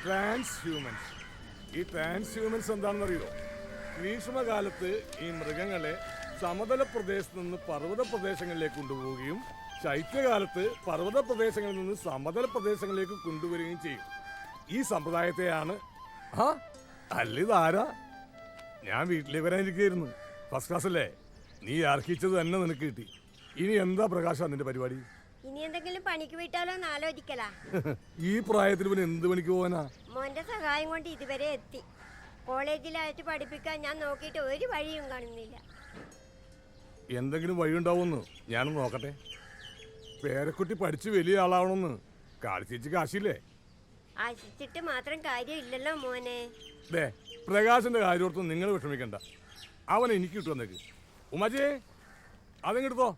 ട്രാൻസ്ഹ്യൂമൻസ്. ഈ ട്രാൻസ്ഹ്യൂമൻസ് എന്താണെന്നറിയോ? ഗ്രീഷ്മകാലത്ത് ഈ മൃഗങ്ങളെ സമതല പ്രദേശത്ത് നിന്ന് പർവ്വത പ്രദേശങ്ങളിലേക്ക് കൊണ്ടുപോവുകയും ശൈത്യകാലത്ത് പർവ്വത പ്രദേശങ്ങളിൽ നിന്ന് സമതല പ്രദേശങ്ങളിലേക്ക് കൊണ്ടുവരികയും ചെയ്യും. ഈ സമ്പ്രദായത്തെയാണ് ഇതാരാ? ഞാൻ വീട്ടിലേക്ക് വരാനിരിക്കുകയായിരുന്നു. ഫസ്റ്റ് ക്ലാസ് അല്ലേ? നീ അർഹിച്ചത് തന്നെ നിനക്ക് കിട്ടി. ഇനി എന്താ പ്രകാശ നിന്റെ പരിപാടി? ഇനി എന്തെങ്കിലും പണിക്ക് വിട്ടാലോ എന്ന് ആലോചിക്കലാ. ഈ പ്രായത്തിൽ പിന്നെ എന്ത് പണിക്ക് പോവാനാ? മോന്റെ സഹായം കൊണ്ട് ഇതുവരെ എത്തി. കോളേജിലായിട്ട് പഠിപ്പിക്കാൻ ഞാൻ നോക്കിയിട്ട് ഒരു വഴിയും കാണുന്നില്ല. എന്തെങ്കിലും വഴിയുണ്ടാവുമെന്ന് ഞാനൊന്ന് നോക്കട്ടെ. പേരക്കുട്ടി പഠിച്ച് വലിയ ആളാവണമെന്ന് കാഴ്ച കാശില്ലേ? ആശിച്ചിട്ട് മാത്രം കാര്യമില്ലല്ലോ മോനെ. പ്രകാശന്റെ കാര്യോർത്ത് നിങ്ങൾ വിഷമിക്കണ്ട. അവനെ എനിക്ക് കിട്ടുവന്നേക്ക്. ഉമാജേ, അതെടുത്തോ.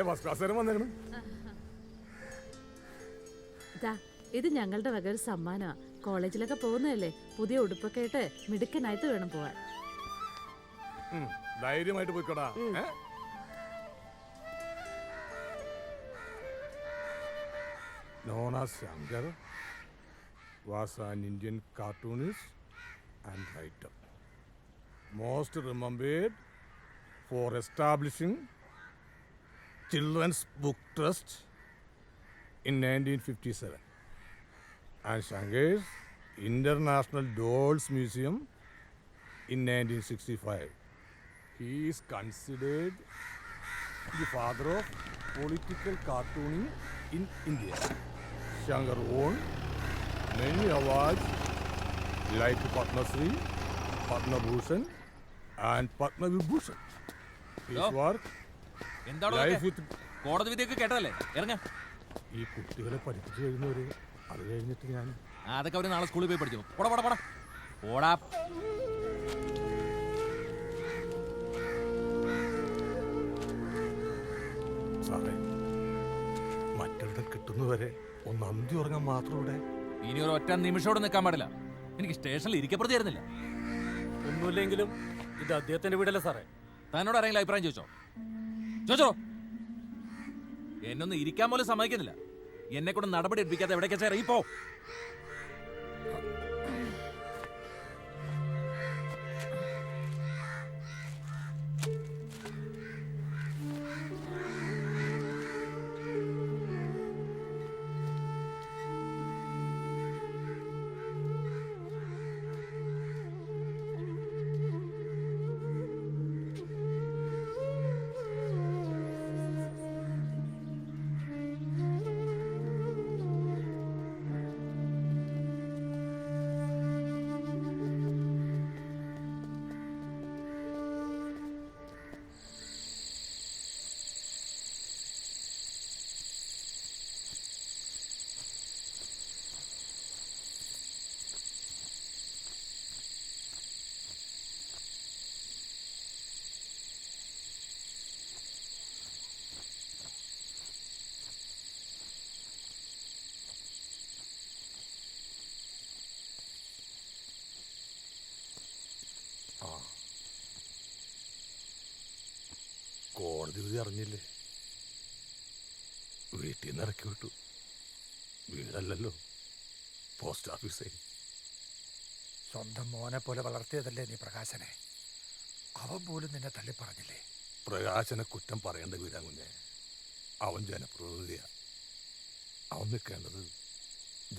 First class വന്നേക്കണം. ഇത് ഞങ്ങളുടെ വക ഒരു സമ്മാനമാ. കോളേജിലൊക്കെ പോകുന്നതല്ലേ, പുതിയ ഉടുപ്പൊക്കെ ഇട്ട് മിടുക്കനായിട്ട് വേണം പോവാൻ. ധൈര്യമായിട്ട് പോയിക്കോടാ. Known as Shankar, was an Indian cartoonist and writer. Most remembered for establishing Children's Book Trust in 1957 and Shanghai's International Dolls Museum in 1965. He is considered the father of political cartooning in India. Shankar won many awards like Padma Shri, Padma Bhushan and Padma Vibhushan. His work, Life with... കോടതി വിധിയൊക്കെ കേട്ടതല്ലേ, ഇറങ്ങാം. ഈ കുട്ടികളെ പഠിപ്പിച്ചു കഴിഞ്ഞവര് അത് കഴിഞ്ഞിട്ട് ഞാൻ അതൊക്കെ അവര് നാളെ സ്കൂളിൽ പോയി പഠിച്ചു. പോടാ പോടാ പോടാ പോടാ. സാറേ, മറ്റൊരു കിട്ടുന്നവരെ ഒന്ന് അന്തി ഉറങ്ങാൻ മാത്രം ഇവിടെ. ഇനി ഒരു ഒറ്റ നിമിഷോടെ നിൽക്കാൻ പാടില്ല. എനിക്ക് സ്റ്റേഷനിൽ ഇരിക്കപ്രതി ആയിരുന്നില്ല. ഒന്നുമില്ലെങ്കിലും ഇത് അദ്ദേഹത്തിന്റെ വീടല്ലേ സാറേ. തന്നോട് ആരെങ്കിലും അഭിപ്രായം ചോദിച്ചോ? എന്നൊന്നും ഇരിക്കാൻ പോലും സമ്മതിക്കുന്നില്ല. എന്നെ കൊണ്ട് നടപടി എടുപ്പിക്കാതെ എവിടേക്കാ ചേരാ ഇപ്പോ. കോടതി വിധി അറിഞ്ഞില്ലേ? വീട്ടിൽ നിന്ന് ഇറക്കി വിട്ടു. വീടല്ലല്ലോ, പോസ്റ്റ് ഓഫീസേ. സ്വന്തം മോനെ പോലെ വളർത്തിയതല്ലേ നീ പ്രകാശനെ? അവൻ പോലും നിന്നെ തള്ളി പറഞ്ഞില്ലേ? പ്രകാശനെ കുറ്റം പറയേണ്ട വീരാങ്കുഞ്ഞെ. അവൻ ജനപ്രതിനിധിയാ. അവൻ നിൽക്കേണ്ടത്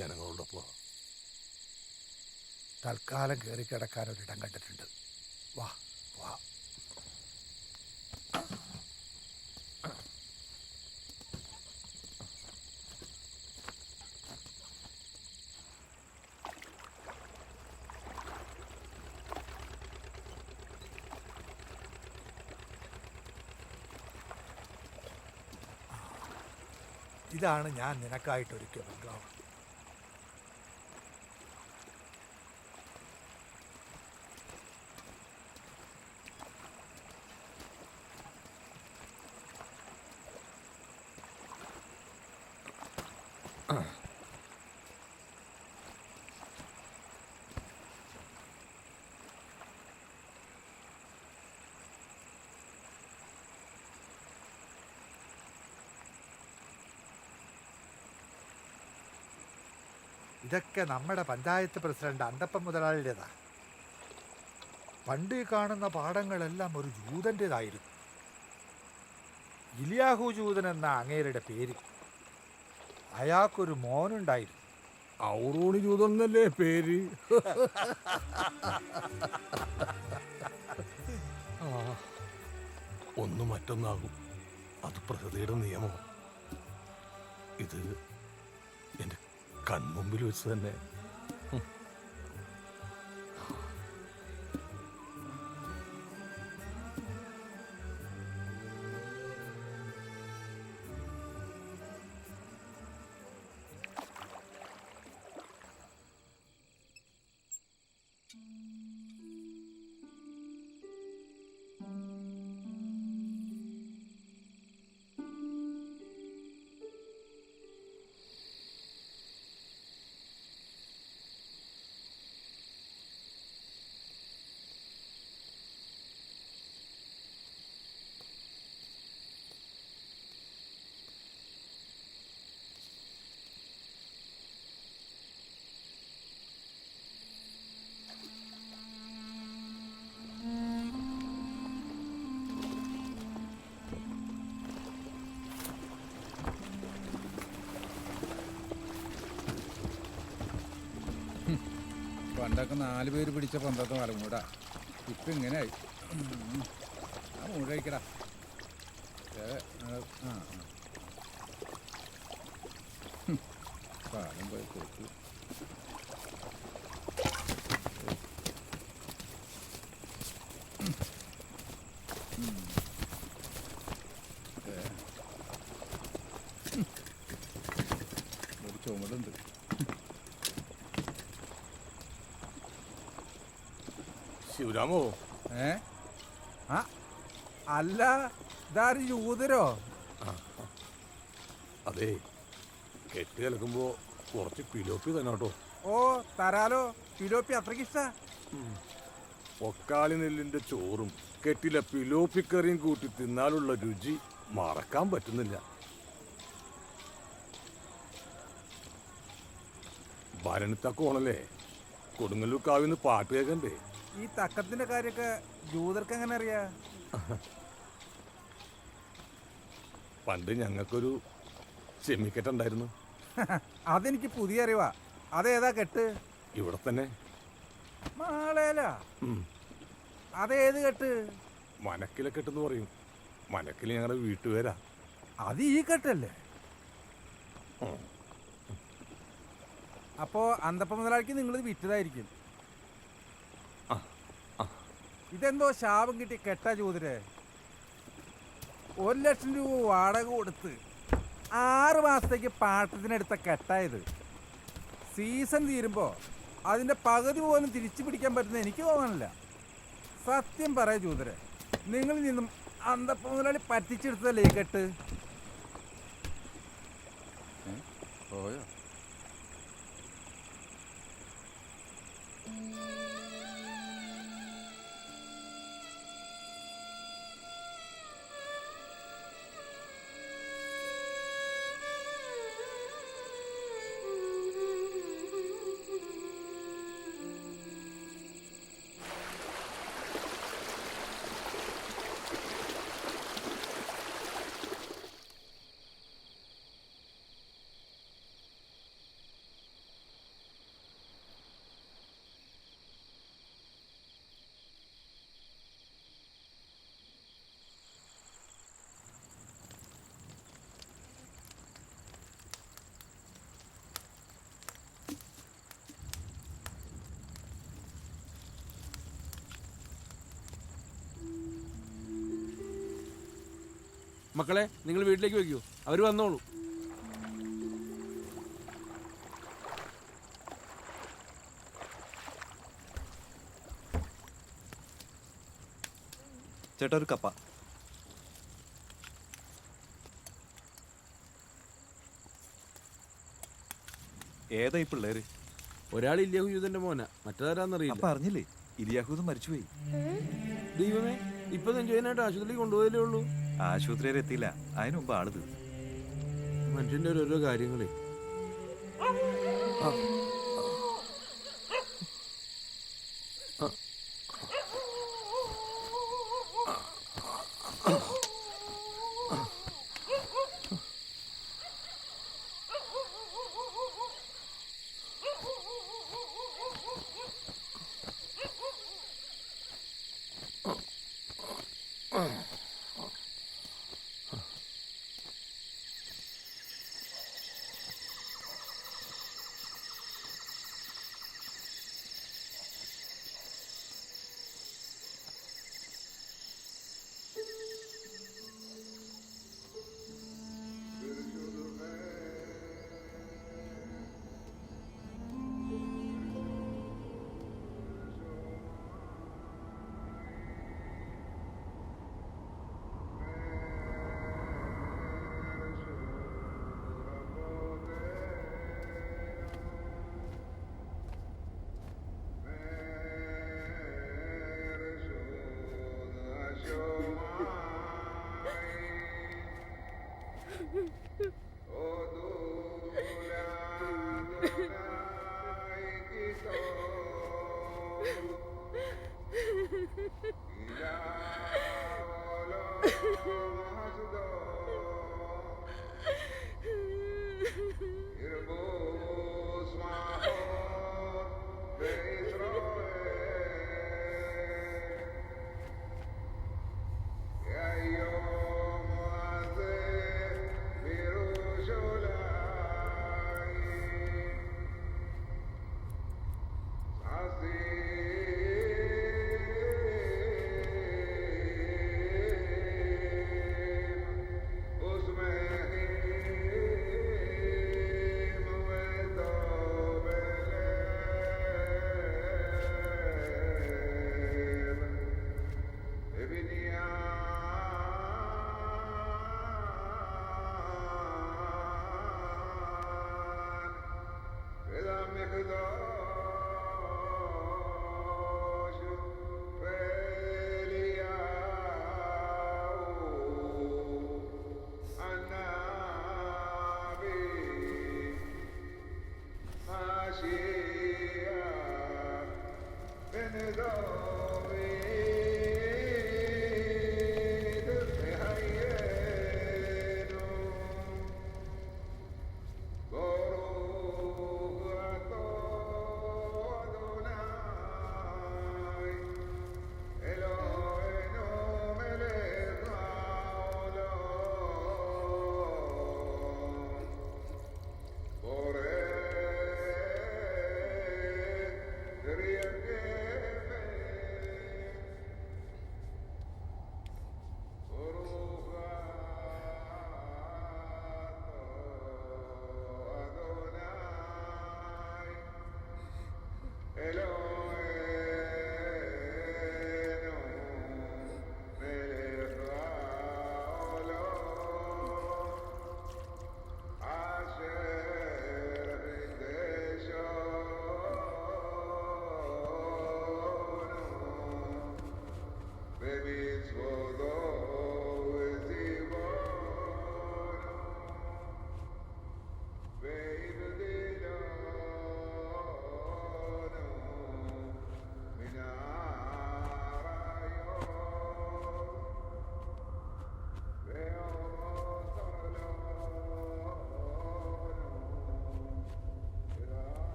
ജനങ്ങളോടൊപ്പം. തൽക്കാലം കയറിക്കിടക്കാൻ ഒരിടം കണ്ടിട്ടുണ്ട്. വാ വാ. ഇതാണ് ഞാൻ നിനക്കായിട്ടൊരുക്കിയ ബംഗ്ലാവ്. ഇതൊക്കെ നമ്മുടെ പഞ്ചായത്ത് പ്രസിഡന്റ് അന്തപ്പൻ മുതലാളിയുടേതാ. പണ്ട് ഈ കാണുന്ന പാടങ്ങളെല്ലാം ഒരു ജൂതൻ്റെതായിരുന്നു. ഇലിയാഹു ജൂതൻ എന്ന അങ്ങേരുടെ പേര്. അയാൾക്കൊരു മോനുണ്ടായിരുന്നു. ഔറോണി ജൂതൻ എന്നല്ലേ പേര്? ഒന്ന് മറ്റൊന്നാകും. അത് പ്രകൃതിയുടെ നിയമം. ഇത് എൻ്റെ കൺമുമ്പിൽ വെച്ച് തന്നെ. പണ്ടൊക്കെ 4 പേര് പിടിച്ച പന്തത്തെ മലമൂടാ. ഇപ്പൊ ഇങ്ങനെയായി. ആ മൂട് കഴിക്കടാ. പാലം പോയി കൊടുത്തു. ഒരു ചുമടുണ്ട്. ശിവരാമോ? അല്ല, ഇതാര് യൂതരോ? അതെ, കെട്ട് കലക്കുമ്പോ കുറച്ച് പിലോപ്പി തന്നെ കേട്ടോ. ഓ തരാലോ, പിലോപ്പി അത്രയ്ക്ക് ഇഷ്ട. പൊക്കാളി നെല്ലിന്റെ ചോറും കെട്ടിലെ പിലോപ്പിക്കറിയും കൂട്ടി തിന്നാലുള്ള രുചി മറക്കാൻ പറ്റുന്നില്ല. ഭരണിത്തക്കോണല്ലേ, കൊടുങ്ങല്ലൂർ കാവിന്ന് പാട്ട് കേൾക്കണ്ടേ? ഈ തക്കത്തിന്റെ കാര്യൊക്കെ ജൂതർക്ക് എങ്ങനെ അറിയാ? പണ്ട് ഞങ്ങൾക്കൊരു ചെമ്മിക്കെട്ടുണ്ടായിരുന്നു. അതെനിക്ക് പുതിയ അറിവാ. അതേതാ കെട്ട്? ഇവിടെ തന്നെ മാളേല. അതേത് കെട്ട്? മനക്കിലെ കെട്ടെന്ന് പറയും. മനക്കിൽ ഞങ്ങളുടെ വീട്ടുപേരാ. അത് ഈ കെട്ടല്ലേ? അപ്പോ അന്തപ്പ മുതലാളിക്ക് നിങ്ങൾ വിറ്റതായിരിക്കും. ഇതെന്തോ ശാപം കിട്ടി കെട്ടാ ചൂതരെ. 1 ലക്ഷം രൂപ വാടക കൊടുത്ത് 6 മാസത്തേക്ക് പാട്ടത്തിനെടുത്ത കെട്ടായത്. സീസൺ തീരുമ്പോൾ അതിൻ്റെ പകുതി പോലും തിരിച്ചു പിടിക്കാൻ പറ്റുന്ന എനിക്ക് തോന്നണില്ല. സത്യം പറയാ ചൂതരെ, നിങ്ങളിൽ നിന്നും അന്തപ്പ മുതലാളി പറ്റിച്ചെടുത്തതല്ലേ ഈ കെട്ട്? പോയോ? മക്കളെ, നിങ്ങൾ വീട്ടിലേക്ക് വയ്ക്കൂ, അവർ വന്നോളൂ. ചേട്ടാ, ഒരു കപ്പ. ഏതാ ഈ പിള്ളേര്? ഒരാൾ ഇല്യാഹു യൂതന്റെ മോനാ, മറ്റേതാരാന്നറിയില്ല. പറഞ്ഞില്ലേ, ഇലിയാഹൂദ് മരിച്ചുപോയി. ദൈവമേ, ഇപ്പൊ നെഞ്ചുവേനായിട്ട് ആശുപത്രിയിൽ കൊണ്ടുപോയല്ലേ ഉള്ളൂ. ആശുപത്രി വരെ എത്തിയില്ല, അതിനു മുമ്പ് ആള് തീർന്നു. മനുഷ്യന്റെ ഓരോരോ കാര്യങ്ങളെ.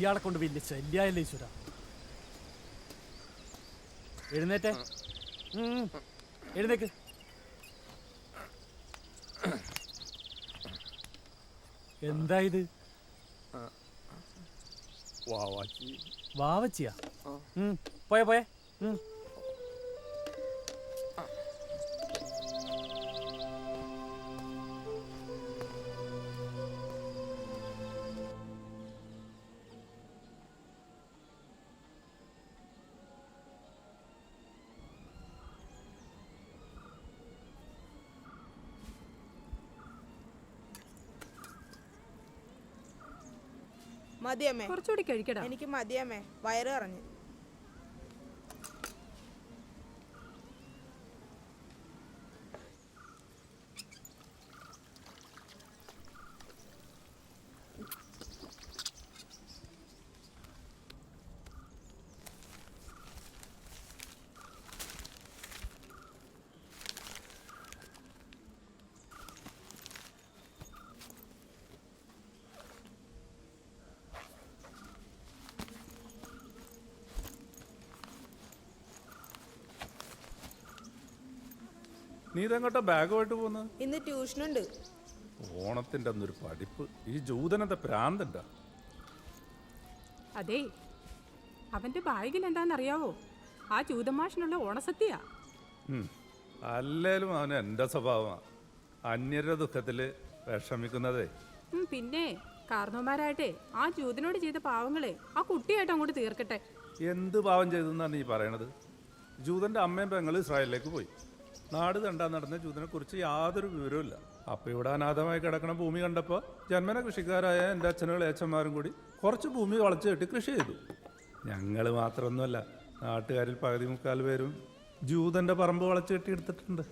ഇയാളെ കൊണ്ട് വലിയ ശല്യായല്ലേ ഈശ്വര. എഴുന്നേറ്റേ, എഴുന്നേക്ക്. എന്താ ഇത്? വാവച്ചിയാ? പോയെ പോയെ. മതിയമ്മേ. കുറച്ചുകൂടി കഴിക്കടാ. എനിക്ക് മതിയമ്മേ, വയറ് പറഞ്ഞു. നീ ഇതെങ്ങോട്ടാ ബാഗുമായിട്ട് പോകുന്നത്? ഇന്ന് ട്യൂഷനുണ്ട്. ഓണത്തിന്റെ അന്നൊരു പഠിപ്പ്. ഈ ജൂതനത്തെ പ്രാന്തണ്ട. അതെ, അവന്റെ ബാഗിൽ എന്താണെന്നറിയാവോ? ആ ജൂതമാഷിനുള്ള ഓണസദ്യയാ. അല്ലേലും അവന് എൻ്റെ സ്വഭാവമാണ്. അന്യരുടെ ദുഃഖത്തില് വിഷമിക്കുന്നതേ. പിന്നെ കാരണവന്മാരായിട്ടെ ആ ജൂതനോട് ചെയ്ത പാവങ്ങളെ ആ കുട്ടിയായിട്ട് അങ്ങോട്ട് തീർക്കട്ടെ. എന്ത് പാവം ചെയ്തെന്നാണ് നീ പറയണത്? ജൂതന്റെ അമ്മയും പെങ്ങളും ഇസ്രായേലിലേക്ക് പോയി. നാട് കണ്ടാൻ നടന്ന ജൂതനെ കുറിച്ച് യാതൊരു വിവരവുമില്ല. അപ്പൊ ഇവിടെ അനാഥമായി കിടക്കണ ഭൂമി കണ്ടപ്പോൾ ജന്മന കൃഷിക്കാരായ എൻ്റെ അച്ഛനും ഇളയച്ചന്മാരും കൂടി കുറച്ച് ഭൂമി വളച്ചു കെട്ടി കൃഷി ചെയ്തു. ഞങ്ങൾ മാത്രമൊന്നുമല്ല, നാട്ടുകാരിൽ പകുതി മുക്കാൽ പേരും ജൂതന്റെ പറമ്പ് വളച്ചു കെട്ടി എടുത്തിട്ടുണ്ട്.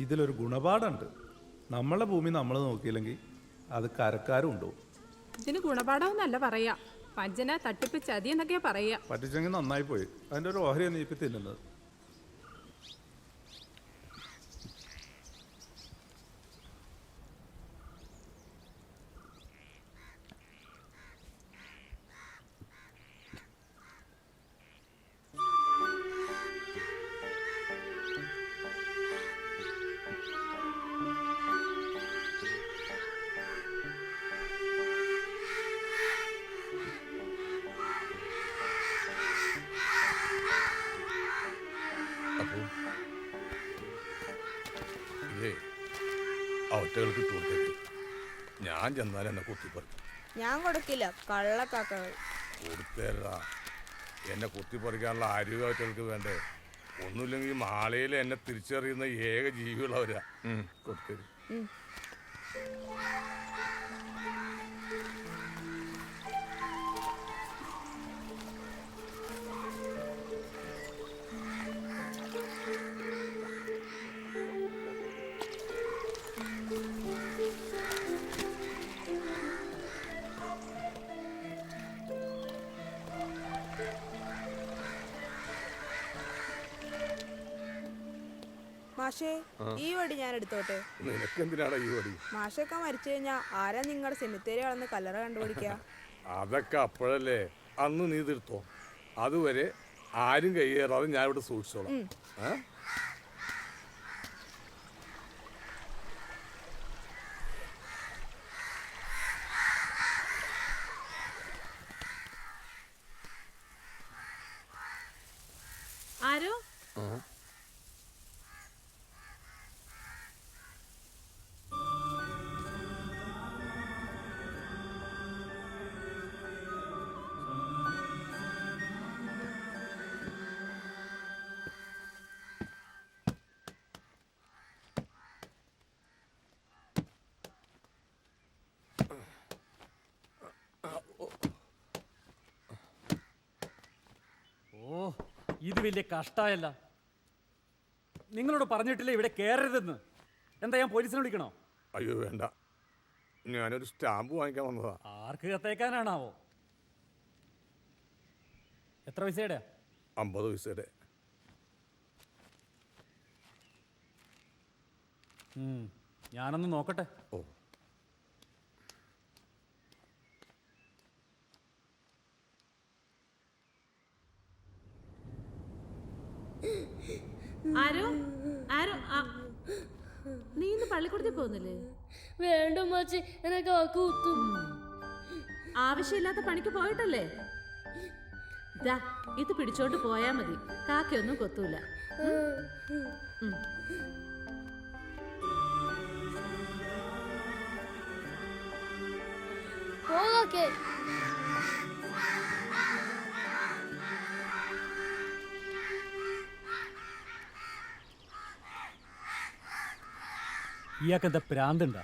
ഇതിലൊരു ഗുണപാഠമുണ്ട്. നമ്മളെ ഭൂമി നമ്മൾ നോക്കിയില്ലെങ്കിൽ അത് കരക്കാരും ഉണ്ടാവും. ഇതിന് ഗുണപാഠമെന്നല്ല പറയാ, വഞ്ചന, തട്ടിപ്പ്, ചതി എന്നൊക്കെയാ പറയാ. പറ്റിച്ചെങ്കിൽ നന്നായി പോയി. അതിൻ്റെ ഒരു ഓഹരിയാണ് നീ ഇപ്പം തിന്നുന്നത്. ഒറ്റകൾക്ക് ഇട്ടുകൊടുത്തേക്ക്. ഞാൻ ചെന്നാൽ എന്നെ കുത്തിപ്പറിക്കും. ഞാൻ കൊടുക്കില്ല, കള്ളക്കാക്കകൾ. കൊടുത്തേരാ, എന്നെ കുത്തിപ്പറിക്കാനുള്ള ആരോഗ്യ ഒറ്റകൾക്ക് വേണ്ടേ? ഒന്നുമില്ലെങ്കിൽ മാളയിൽ എന്നെ തിരിച്ചറിയുന്ന ഏക ജീവികളവരാ. കൊടുത്തേര്. മാഷേ, ഈ വടി ഞാൻ എടുത്തോട്ടെ? നിനക്കെന്തിനാണ് ഈ വടി? മാഷൊക്കെ മരിച്ചു കഴിഞ്ഞാ ആരാ നിങ്ങളുടെ സെമിത്തേരി കളന്ന് കല്ലറ കണ്ടുപിടിക്കുക? അതൊക്കെ അപ്പോഴല്ലേ, അന്ന് നീ തീർത്തോ. അതുവരെ ആരും കയ്യേറാതെ ഞാൻ ഇവിടെ സൂക്ഷിച്ചോളാം. ആരോ ഇത് വലിയ കഷ്ടമായല്ല. നിങ്ങളോട് പറഞ്ഞിട്ടില്ല ഇവിടെ കയറരുതെന്ന്. എന്താ ഞാൻ പോലീസിനെ വിളിക്കണോ? അയ്യോ വേണ്ട, ഞാനൊരു സ്റ്റാമ്പ് വാങ്ങിക്കാൻ വന്നതാ. ആർക്ക് കത്തേക്കാനാണാവോ? എത്ര പൈസയുടെ? 50 പൈസയുടെ. ഞാനൊന്ന് നോക്കട്ടെ. ഓ, ആരോ ആരോ നീ ഇന്ന് പള്ളിക്കൂടത്തിൽ പോകുന്നില്ലേ? വേണ്ട മച്ചി, എന്നെ കാക്ക കുത്തും. ആവശ്യമില്ലാത്ത പണിക്ക് പോയിട്ടല്ലേ? ദാ ഇത് പിടിച്ചോണ്ട് പോയാ മതി, കാക്കയൊന്നും കൊത്തൂല. പോകാക്കേ. ഇയാൾക്കെന്താ പ്രാന്തുണ്ടാ?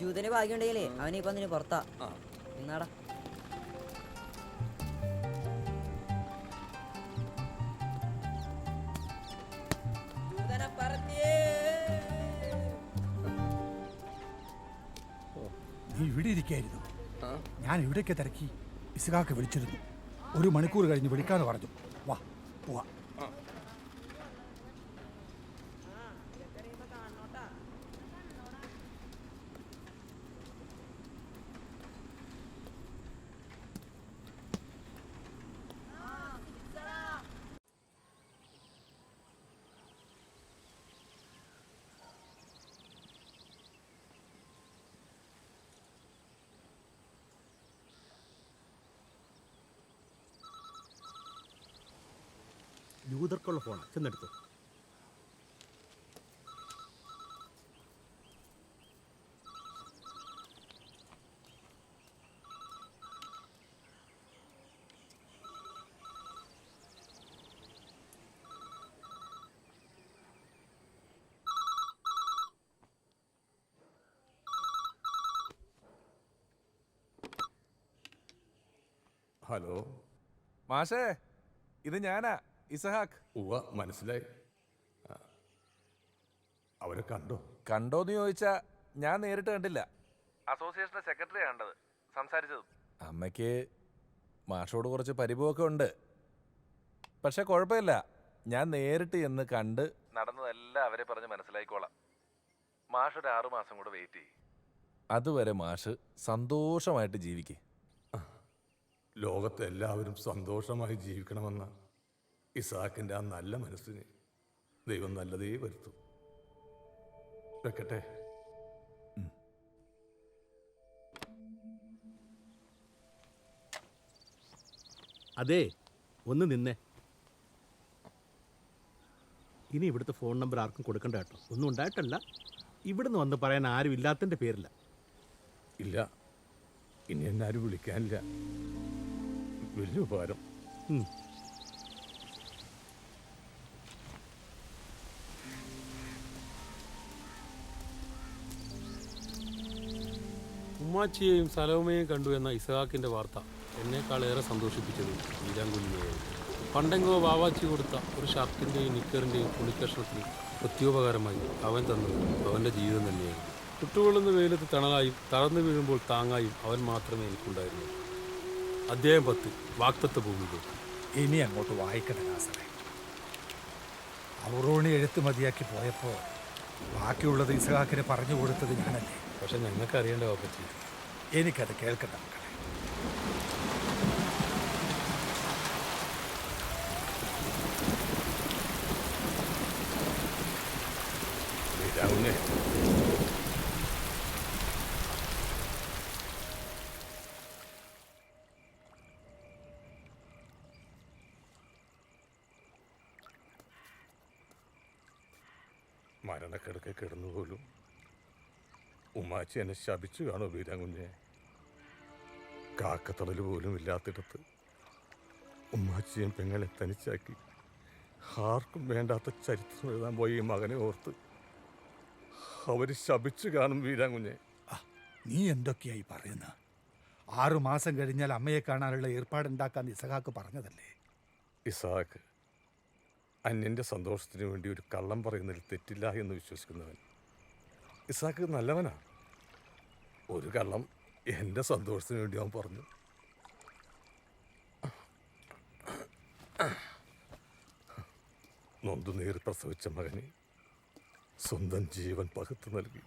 ജൂതന് ഭാഗ്യമുണ്ടെങ്കിലേ അവനിപ്പോ അതിന് പുറത്താ. നിന്നാടാ. നീ ഇവിടെ ഇരിക്കായിരുന്നു. ഞാൻ ഇവിടേക്ക് തിരക്കി. ഇസ്ഹാക്ക് വിളിച്ചിരുന്നു. 1 മണിക്കൂർ കഴിഞ്ഞ് വിളിക്കാന്ന് പറഞ്ഞു. വാ പോവാ. ജൂതർക്കുള്ള ഫോണാണ്, ചെന്നെടുത്തു. ഹലോ മാഷേ, ഇത് ഞാനാ, ഇസഹാക്ക്. ഉവ്വ, മനസ്സിലായി. അവരെ കണ്ടോ? കണ്ടോന്ന് ചോദിച്ചാ ഞാൻ നേരിട്ട് കണ്ടില്ല. അസോസിയേഷന്റെ സെക്രട്ടറി കണ്ടത്, സംസാരിച്ചതും. അമ്മയ്ക്ക് മാഷോട് കുറച്ച് പരിഭവമൊക്കെ ഉണ്ട്. പക്ഷെ കുഴപ്പമില്ല, ഞാൻ നേരിട്ട് എന്ന് കണ്ട് നടന്നതെല്ലാം അവരെ പറഞ്ഞ് മനസ്സിലായിക്കോളാം. മാഷ് ഒരു 6 മാസം കൂടെ വെയിറ്റ് ചെയ്യും. അതുവരെ മാഷ് സന്തോഷമായിട്ട് ജീവിക്കേ. ലോകത്തെ എല്ലാവരും സന്തോഷമായി ജീവിക്കണമെന്ന ഇസാക്കിൻ്റെ ആ നല്ല മനസ്സിന് ദൈവം നല്ലതേ വരുത്തും. വെക്കട്ടെ. അതെ, ഒന്ന് നിന്നേ. ഇനി ഇവിടുത്തെ ഫോൺ നമ്പർ ആർക്കും കൊടുക്കണ്ട കേട്ടോ. ഒന്നും ഉണ്ടായിട്ടല്ല, ഇവിടുന്ന് വന്ന് പറയാൻ ആരും ഇല്ലാത്തതിൻ്റെ പേരില്ല. ഇല്ല, ഇനി എന്നെ ആരും വിളിക്കാനില്ല. വലിയ ഉപകാരം. ഉമ്മാച്ചിയെയും സലോമയെയും കണ്ടു എന്ന ഇസഹാക്കിൻ്റെ വാർത്ത എന്നേക്കാളേറെ സന്തോഷിപ്പിച്ചത് വീരാങ്കുലിനെയായിരുന്നു. പണ്ടെങ്കോ വാവാച്ചി കൊടുത്ത ഒരു ഷർട്ടിൻ്റെയും നിക്കറിൻ്റെയും തുണിക്കഷ്ണത്തിന് പ്രത്യോപകാരമായി അവൻ തന്നത് അവൻ്റെ ജീവിതം തന്നെയായിരുന്നു. ചുട്ടുകൊള്ളുന്ന വെയിലത്ത് തണലായും തളർന്നു വീഴുമ്പോൾ താങ്ങായും അവൻ മാത്രമേ എനിക്കുണ്ടായിരുന്നു. അധ്യായം 10, വാക്തത്വ ഭൂമിയിലേക്ക്. ഇനി അങ്ങോട്ട് വായിക്കണ നാസറേ. ഔറോണി എഴുത്ത് മതിയാക്കി പോയപ്പോൾ ബാക്കിയുള്ളത് ഇസ്ഹാക്കിന് പറഞ്ഞു കൊടുത്തത് ഞാനല്ലേ. പക്ഷെ ഞങ്ങൾക്ക് അറിയേണ്ട പറ്റി. എനിക്കത് കേൾക്കണ്ട മക്കളെ. മരണക്കിടക്കെ കിടന്നുപോലും ഉമ്മാച്ചി എന്നെ ശപിച്ചു കാണോ വീരാങ്കുഞ്ഞെ. കാക്കത്തടൽ പോലും ഇല്ലാത്തിടത്ത് ഉമ്മാച്ചിയും പെങ്ങളെ തനിച്ചാക്കി ആർക്കും വേണ്ടാത്ത ചരിത്രം എഴുതാൻ പോയി ഈ മകനെ ഓർത്ത് അവര് ശപിച്ചു കാണും വീരാങ്കുഞ്ഞെ. നീ എന്തൊക്കെയായി പറയുന്ന? 6 മാസം കഴിഞ്ഞാൽ അമ്മയെ കാണാനുള്ള ഏർപ്പാടുണ്ടാക്കാൻ ഇസഹാക്ക് പറഞ്ഞതല്ലേ. ഇസഹാക്ക് അന്യൻ്റെ സന്തോഷത്തിന് വേണ്ടി ഒരു കള്ളം പറയുന്നതിൽ തെറ്റില്ല എന്ന് വിശ്വസിക്കുന്നവൻ. ഇസഹാക്ക് നല്ലവനാണ്. ഒരു കള്ളം എൻ്റെ സന്തോഷത്തിന് വേണ്ടി അവൻ പറഞ്ഞു. നൊന്തു നീറി പ്രസവിച്ച മകന് സ്വന്തം ജീവൻ പകുത്തു നൽകി.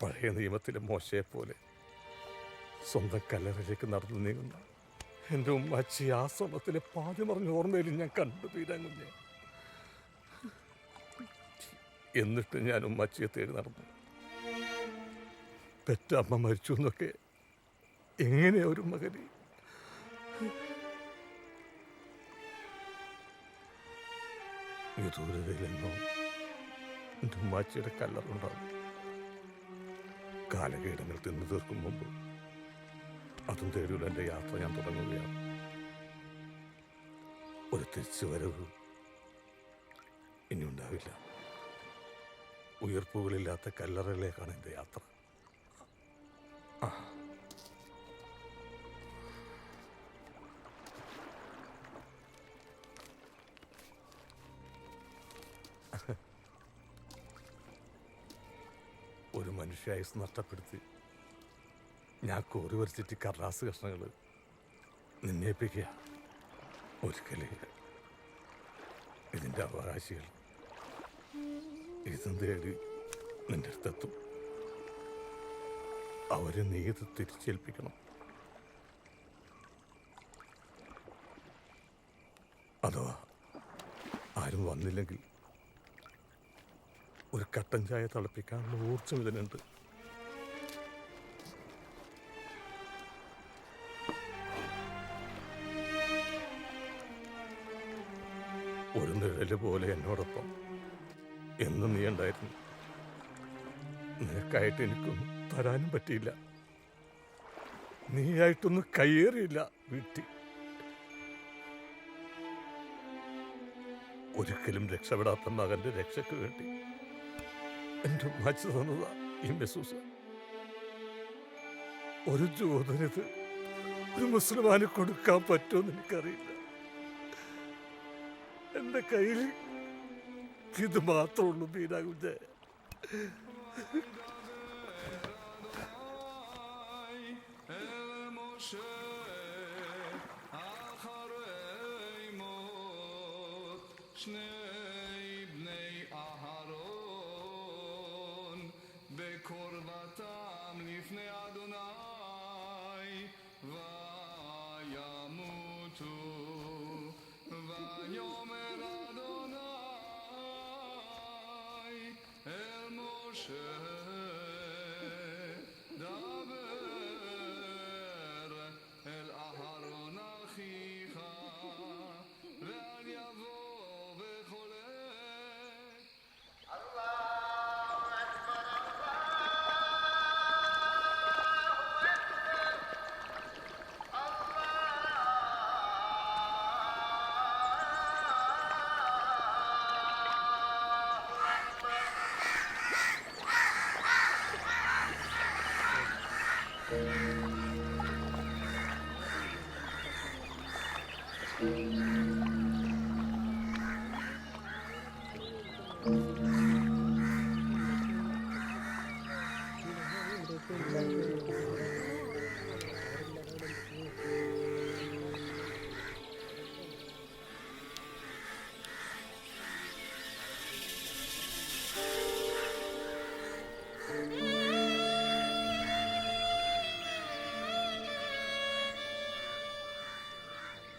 പഴയ നിയമത്തിലെ മോശയെപ്പോലെ സ്വന്തം കല്ലറയിലേക്ക് നടന്നു നീങ്ങുന്ന എൻ്റെ ഉമ്മാച്ചി ആ സ്വർണത്തിലെ പാതി മറിഞ്ഞ ഓർമ്മയിൽ ഞാൻ കണ്ടു വീരാങ്കുഞ്ഞെ. എന്നിട്ട് ഞാൻ ഉമ്മാച്ചിയെ തേടി നടന്നു. പെറ്റമ്മ മരിച്ചു എന്നൊക്കെ എങ്ങനെയാ ഒരു മകന്? ദൂരതയിലെന്നോ എൻ്റെ ഉമ്മാച്ചിയുടെ കല്ലറുണ്ടാവും. കാലകേടങ്ങൾ തിന്നു തീർക്കും മുമ്പ് അതും തേടിയുള്ള എൻ്റെ യാത്ര ഞാൻ തുടങ്ങുകയാണ്. ഒരു തിരിച്ചു വരവ് ഇനി ഉണ്ടാവില്ല. ഉയർപ്പുകളില്ലാത്ത കല്ലറയിലേക്കാണ് എൻ്റെ യാത്ര. ഒരു മനുഷ്യായുസ് നഷ്ടപ്പെടുത്തി ഞാൻ കോറി വരച്ചിട്ട് കടലാസ് കഷ്ണങ്ങൾ നിന്നേപ്പിക്കുക. ഒരിക്കലേ ഇതിൻ്റെ അവകാശികൾ ഇതും തേടി നിന്റെ അടുത്തെത്തും. അവരെ നീ ഇത് തിരിച്ചേൽപ്പിക്കണം. അഥവാ ആരും വന്നില്ലെങ്കിൽ ഒരു കട്ടൻ ചായ തിളപ്പിക്കാനുള്ള ഊർജ്ജം ഇതിനുണ്ട്. ഒരു നിഴല് പോലെ എന്നോടൊപ്പം എന്നും നീ ഉണ്ടായിരുന്നു. നിനക്കായിട്ട് എനിക്കൊന്നും തരാനും പറ്റിയില്ല. നീയായിട്ടൊന്നും കയ്യേറിയില്ല വീട്ടിൽ. ഒരിക്കലും രക്ഷപ്പെടാത്ത മകന്റെ രക്ഷയ്ക്ക് വേണ്ടി എൻ്റെ മാച്ചു തന്നതാ ഈ മെസൂസ. ഒരു ജൂതനിത് ഒരു മുസ്ലിമാന് കൊടുക്കാൻ പറ്റുമെന്ന് എനിക്കറിയില്ല. എൻ്റെ കയ്യിൽ ഇത് മാത്രമേ ഉള്ളൂ ബീനാ കുഞ്ഞേ.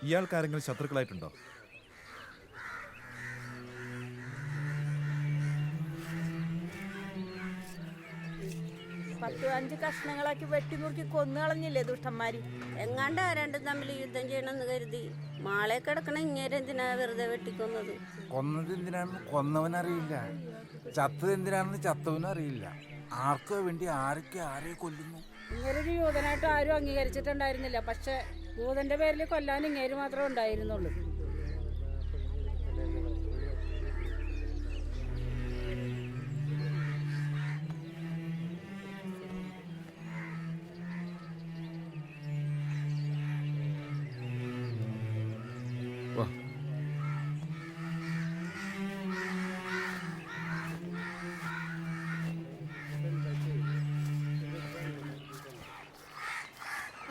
ഇയാൾക്കാരെങ്കിലും ശത്രുക്കളായിട്ടുണ്ടോ? പത്ത് അഞ്ച് കഷ്ണങ്ങളാക്കി വെട്ടിനുറുക്കി കൊന്നുകളഞ്ഞില്ലേ ദുഷ്ടന്മാര്. എങ്ങാണ്ട് രണ്ടും തമ്മിൽ യുദ്ധം ചെയ്യണമെന്ന് കരുതി മാളെ കിടക്കണ ഇങ്ങേരെന്തിനാ വെറുതെ വെട്ടിക്കൊന്നത്? കൊന്നത് എന്തിനാണെന്ന് കൊന്നവനറിയില്ല, ചത്തത് എന്തിനാണെന്ന് ചത്തവനും അറിയില്ല. ആർക്കോ വേണ്ടി ആരൊക്കെ ആരെ കൊല്ലുന്നു. ഇങ്ങനൊരു യൂതനായിട്ട് ആരും അംഗീകരിച്ചിട്ടുണ്ടായിരുന്നില്ല. പക്ഷെ യൂതന്റെ പേരിൽ കൊല്ലാൻ ഇങ്ങേര് മാത്രമേ ഉണ്ടായിരുന്നുള്ളൂ.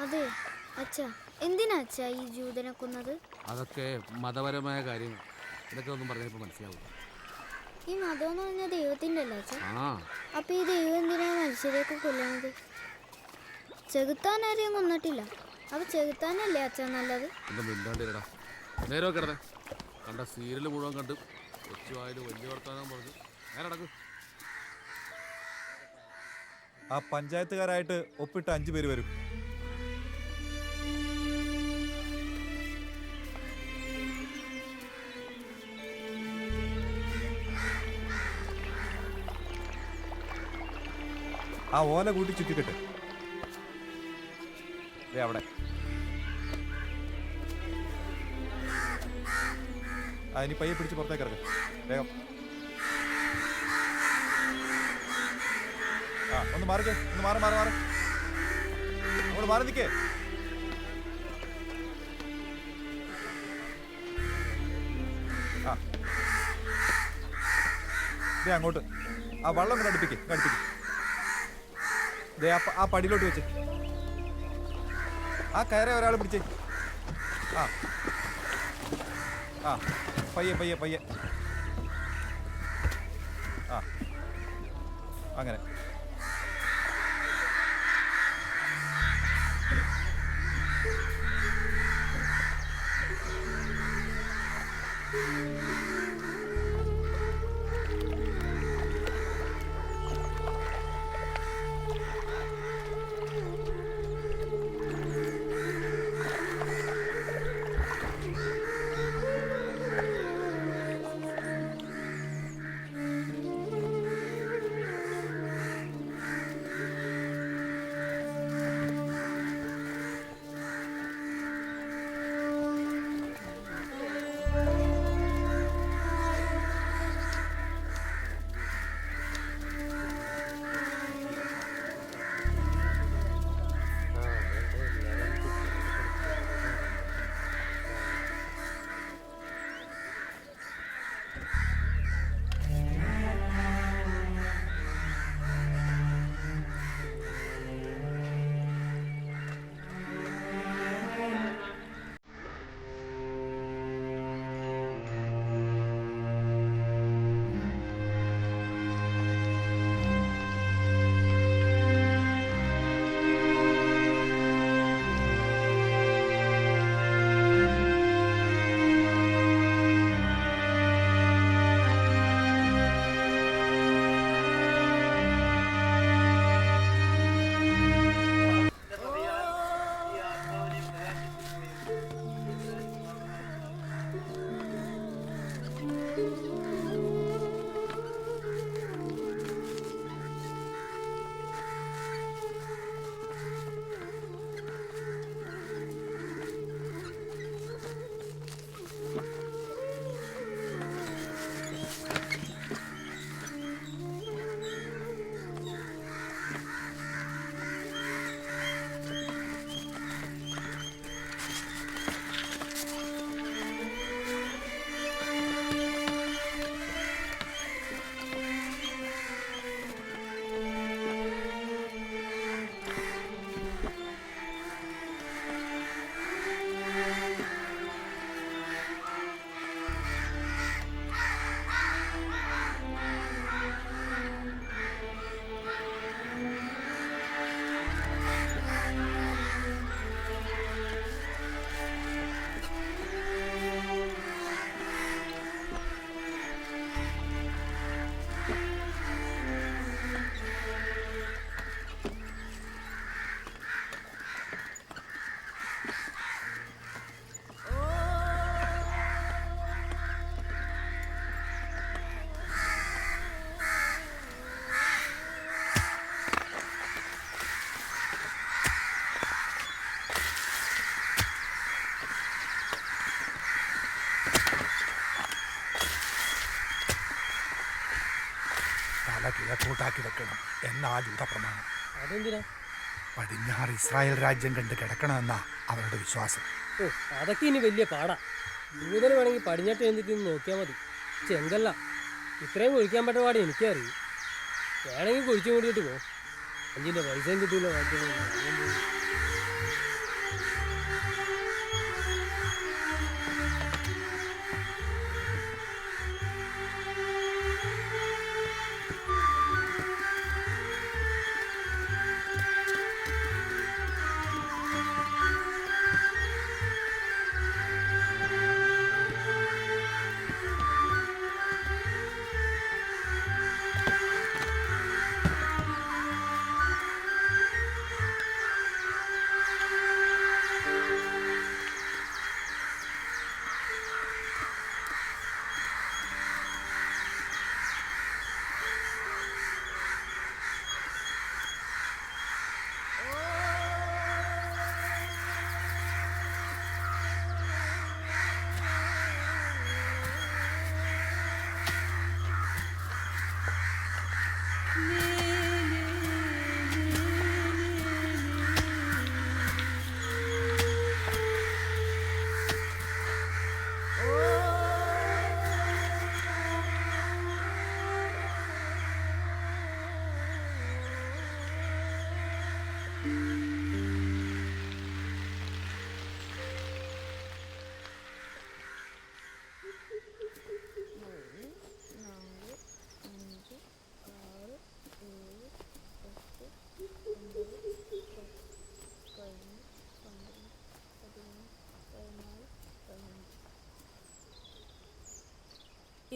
അതെ അച്ഛാ, എന്തിനാ അച്ഛാ ഈ ജൂതനെ കൊന്നത്? അതൊക്കെ മതപരമായ കാര്യങ്ങൾ. ഇതൊക്കെ ഒന്നും പറഞ്ഞപ്പോൾ മനസ്സിലാവും. ഈ മതം എന്ന് പറഞ്ഞ ദൈവത്തിന്റെ അല്ല അച്ഛാ? ആ, അപ്പൊ ഈ ദൈവം എന്തിനാ മനുഷ്യരെയൊക്കെ കൊല്ലുന്നത്? ചെകുത്താൻ ആരെയും കൊന്നിട്ടില്ല. അപ്പൊ ചെകുത്താനല്ലേ അച്ഛാ നല്ലത്? എന്താ മിണ്ടാണ്ടിരടാ. നേരോ കിടന്നേ. കണ്ട സീരിയൽ മുഴുവൻ കണ്ട് കൊച്ചുവായാലും വലിയ വർത്താനം പറഞ്ഞു നേരെ നടക്കും. ആ പഞ്ചായത്തുകാരായിട്ട് ഒപ്പിട്ട 5 പേര് വരും. ആ ഓല കൂട്ടി ചുറ്റിക്കെട്ട്. അവിടെ ഇനി പയ്യെ പിടിച്ച് പുറത്തേക്ക് ഇറങ്ങും വേഗം. മാറിക്കേ, ഒന്ന് മാറി മാറി മാറി അങ്ങോട്ട് മാറി നിൽക്കേ. ആ ദേ അങ്ങോട്ട് ആ വള്ളം ഒന്ന് അടുപ്പിക്കേ. ദേ ആ പടിയിലോട്ട് വെച്ച് ആ കയറെ ഒരാൾ പിടിച്ചേ. ആ ആ പയ്യെ പയ്യെ പയ്യെ. ആ അങ്ങനെ. കിഴക്കോട്ടാക്കി വെക്കണം എന്നാ ജൂത പ്രമാണം. അതെന്തിനാ? പടിഞ്ഞാറ് ഇസ്രായേൽ രാജ്യം കണ്ട് കിടക്കണമെന്നാ അവരുടെ വിശ്വാസം. ഓ അതൊക്കെ ഇനി വലിയ പാടാ. ജൂതന് വേണമെങ്കിൽ പടിഞ്ഞാട്ട് എന്നിട്ട് നോക്കിയാൽ മതി. ചെങ്കല്ല ഇത്രയും കുഴിക്കാൻ പറ്റ പാട് എനിക്കറിയും. വേണമെങ്കിൽ കുഴിച്ചു കൂടിയിട്ട് പോ. അഞ്ചിൻ്റെ പൈസയും കിട്ടൂല.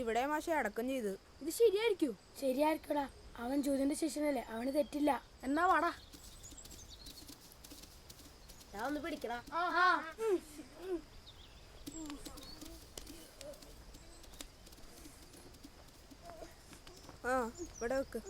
ഇവിടെ മാഷെ അടക്കം ചെയ്ത്. ഇത് ശരിയായിരിക്കൂ? ശരിയായിരിക്കടാ, അവൻ ജൂതന്റെ ശിഷ്യനല്ലേ, അവന് തെറ്റില്ല. എന്നാ വാടാ. ഞാൻ ഒന്ന് പിടിക്കടാ. ഇവിടെ വെക്ക്.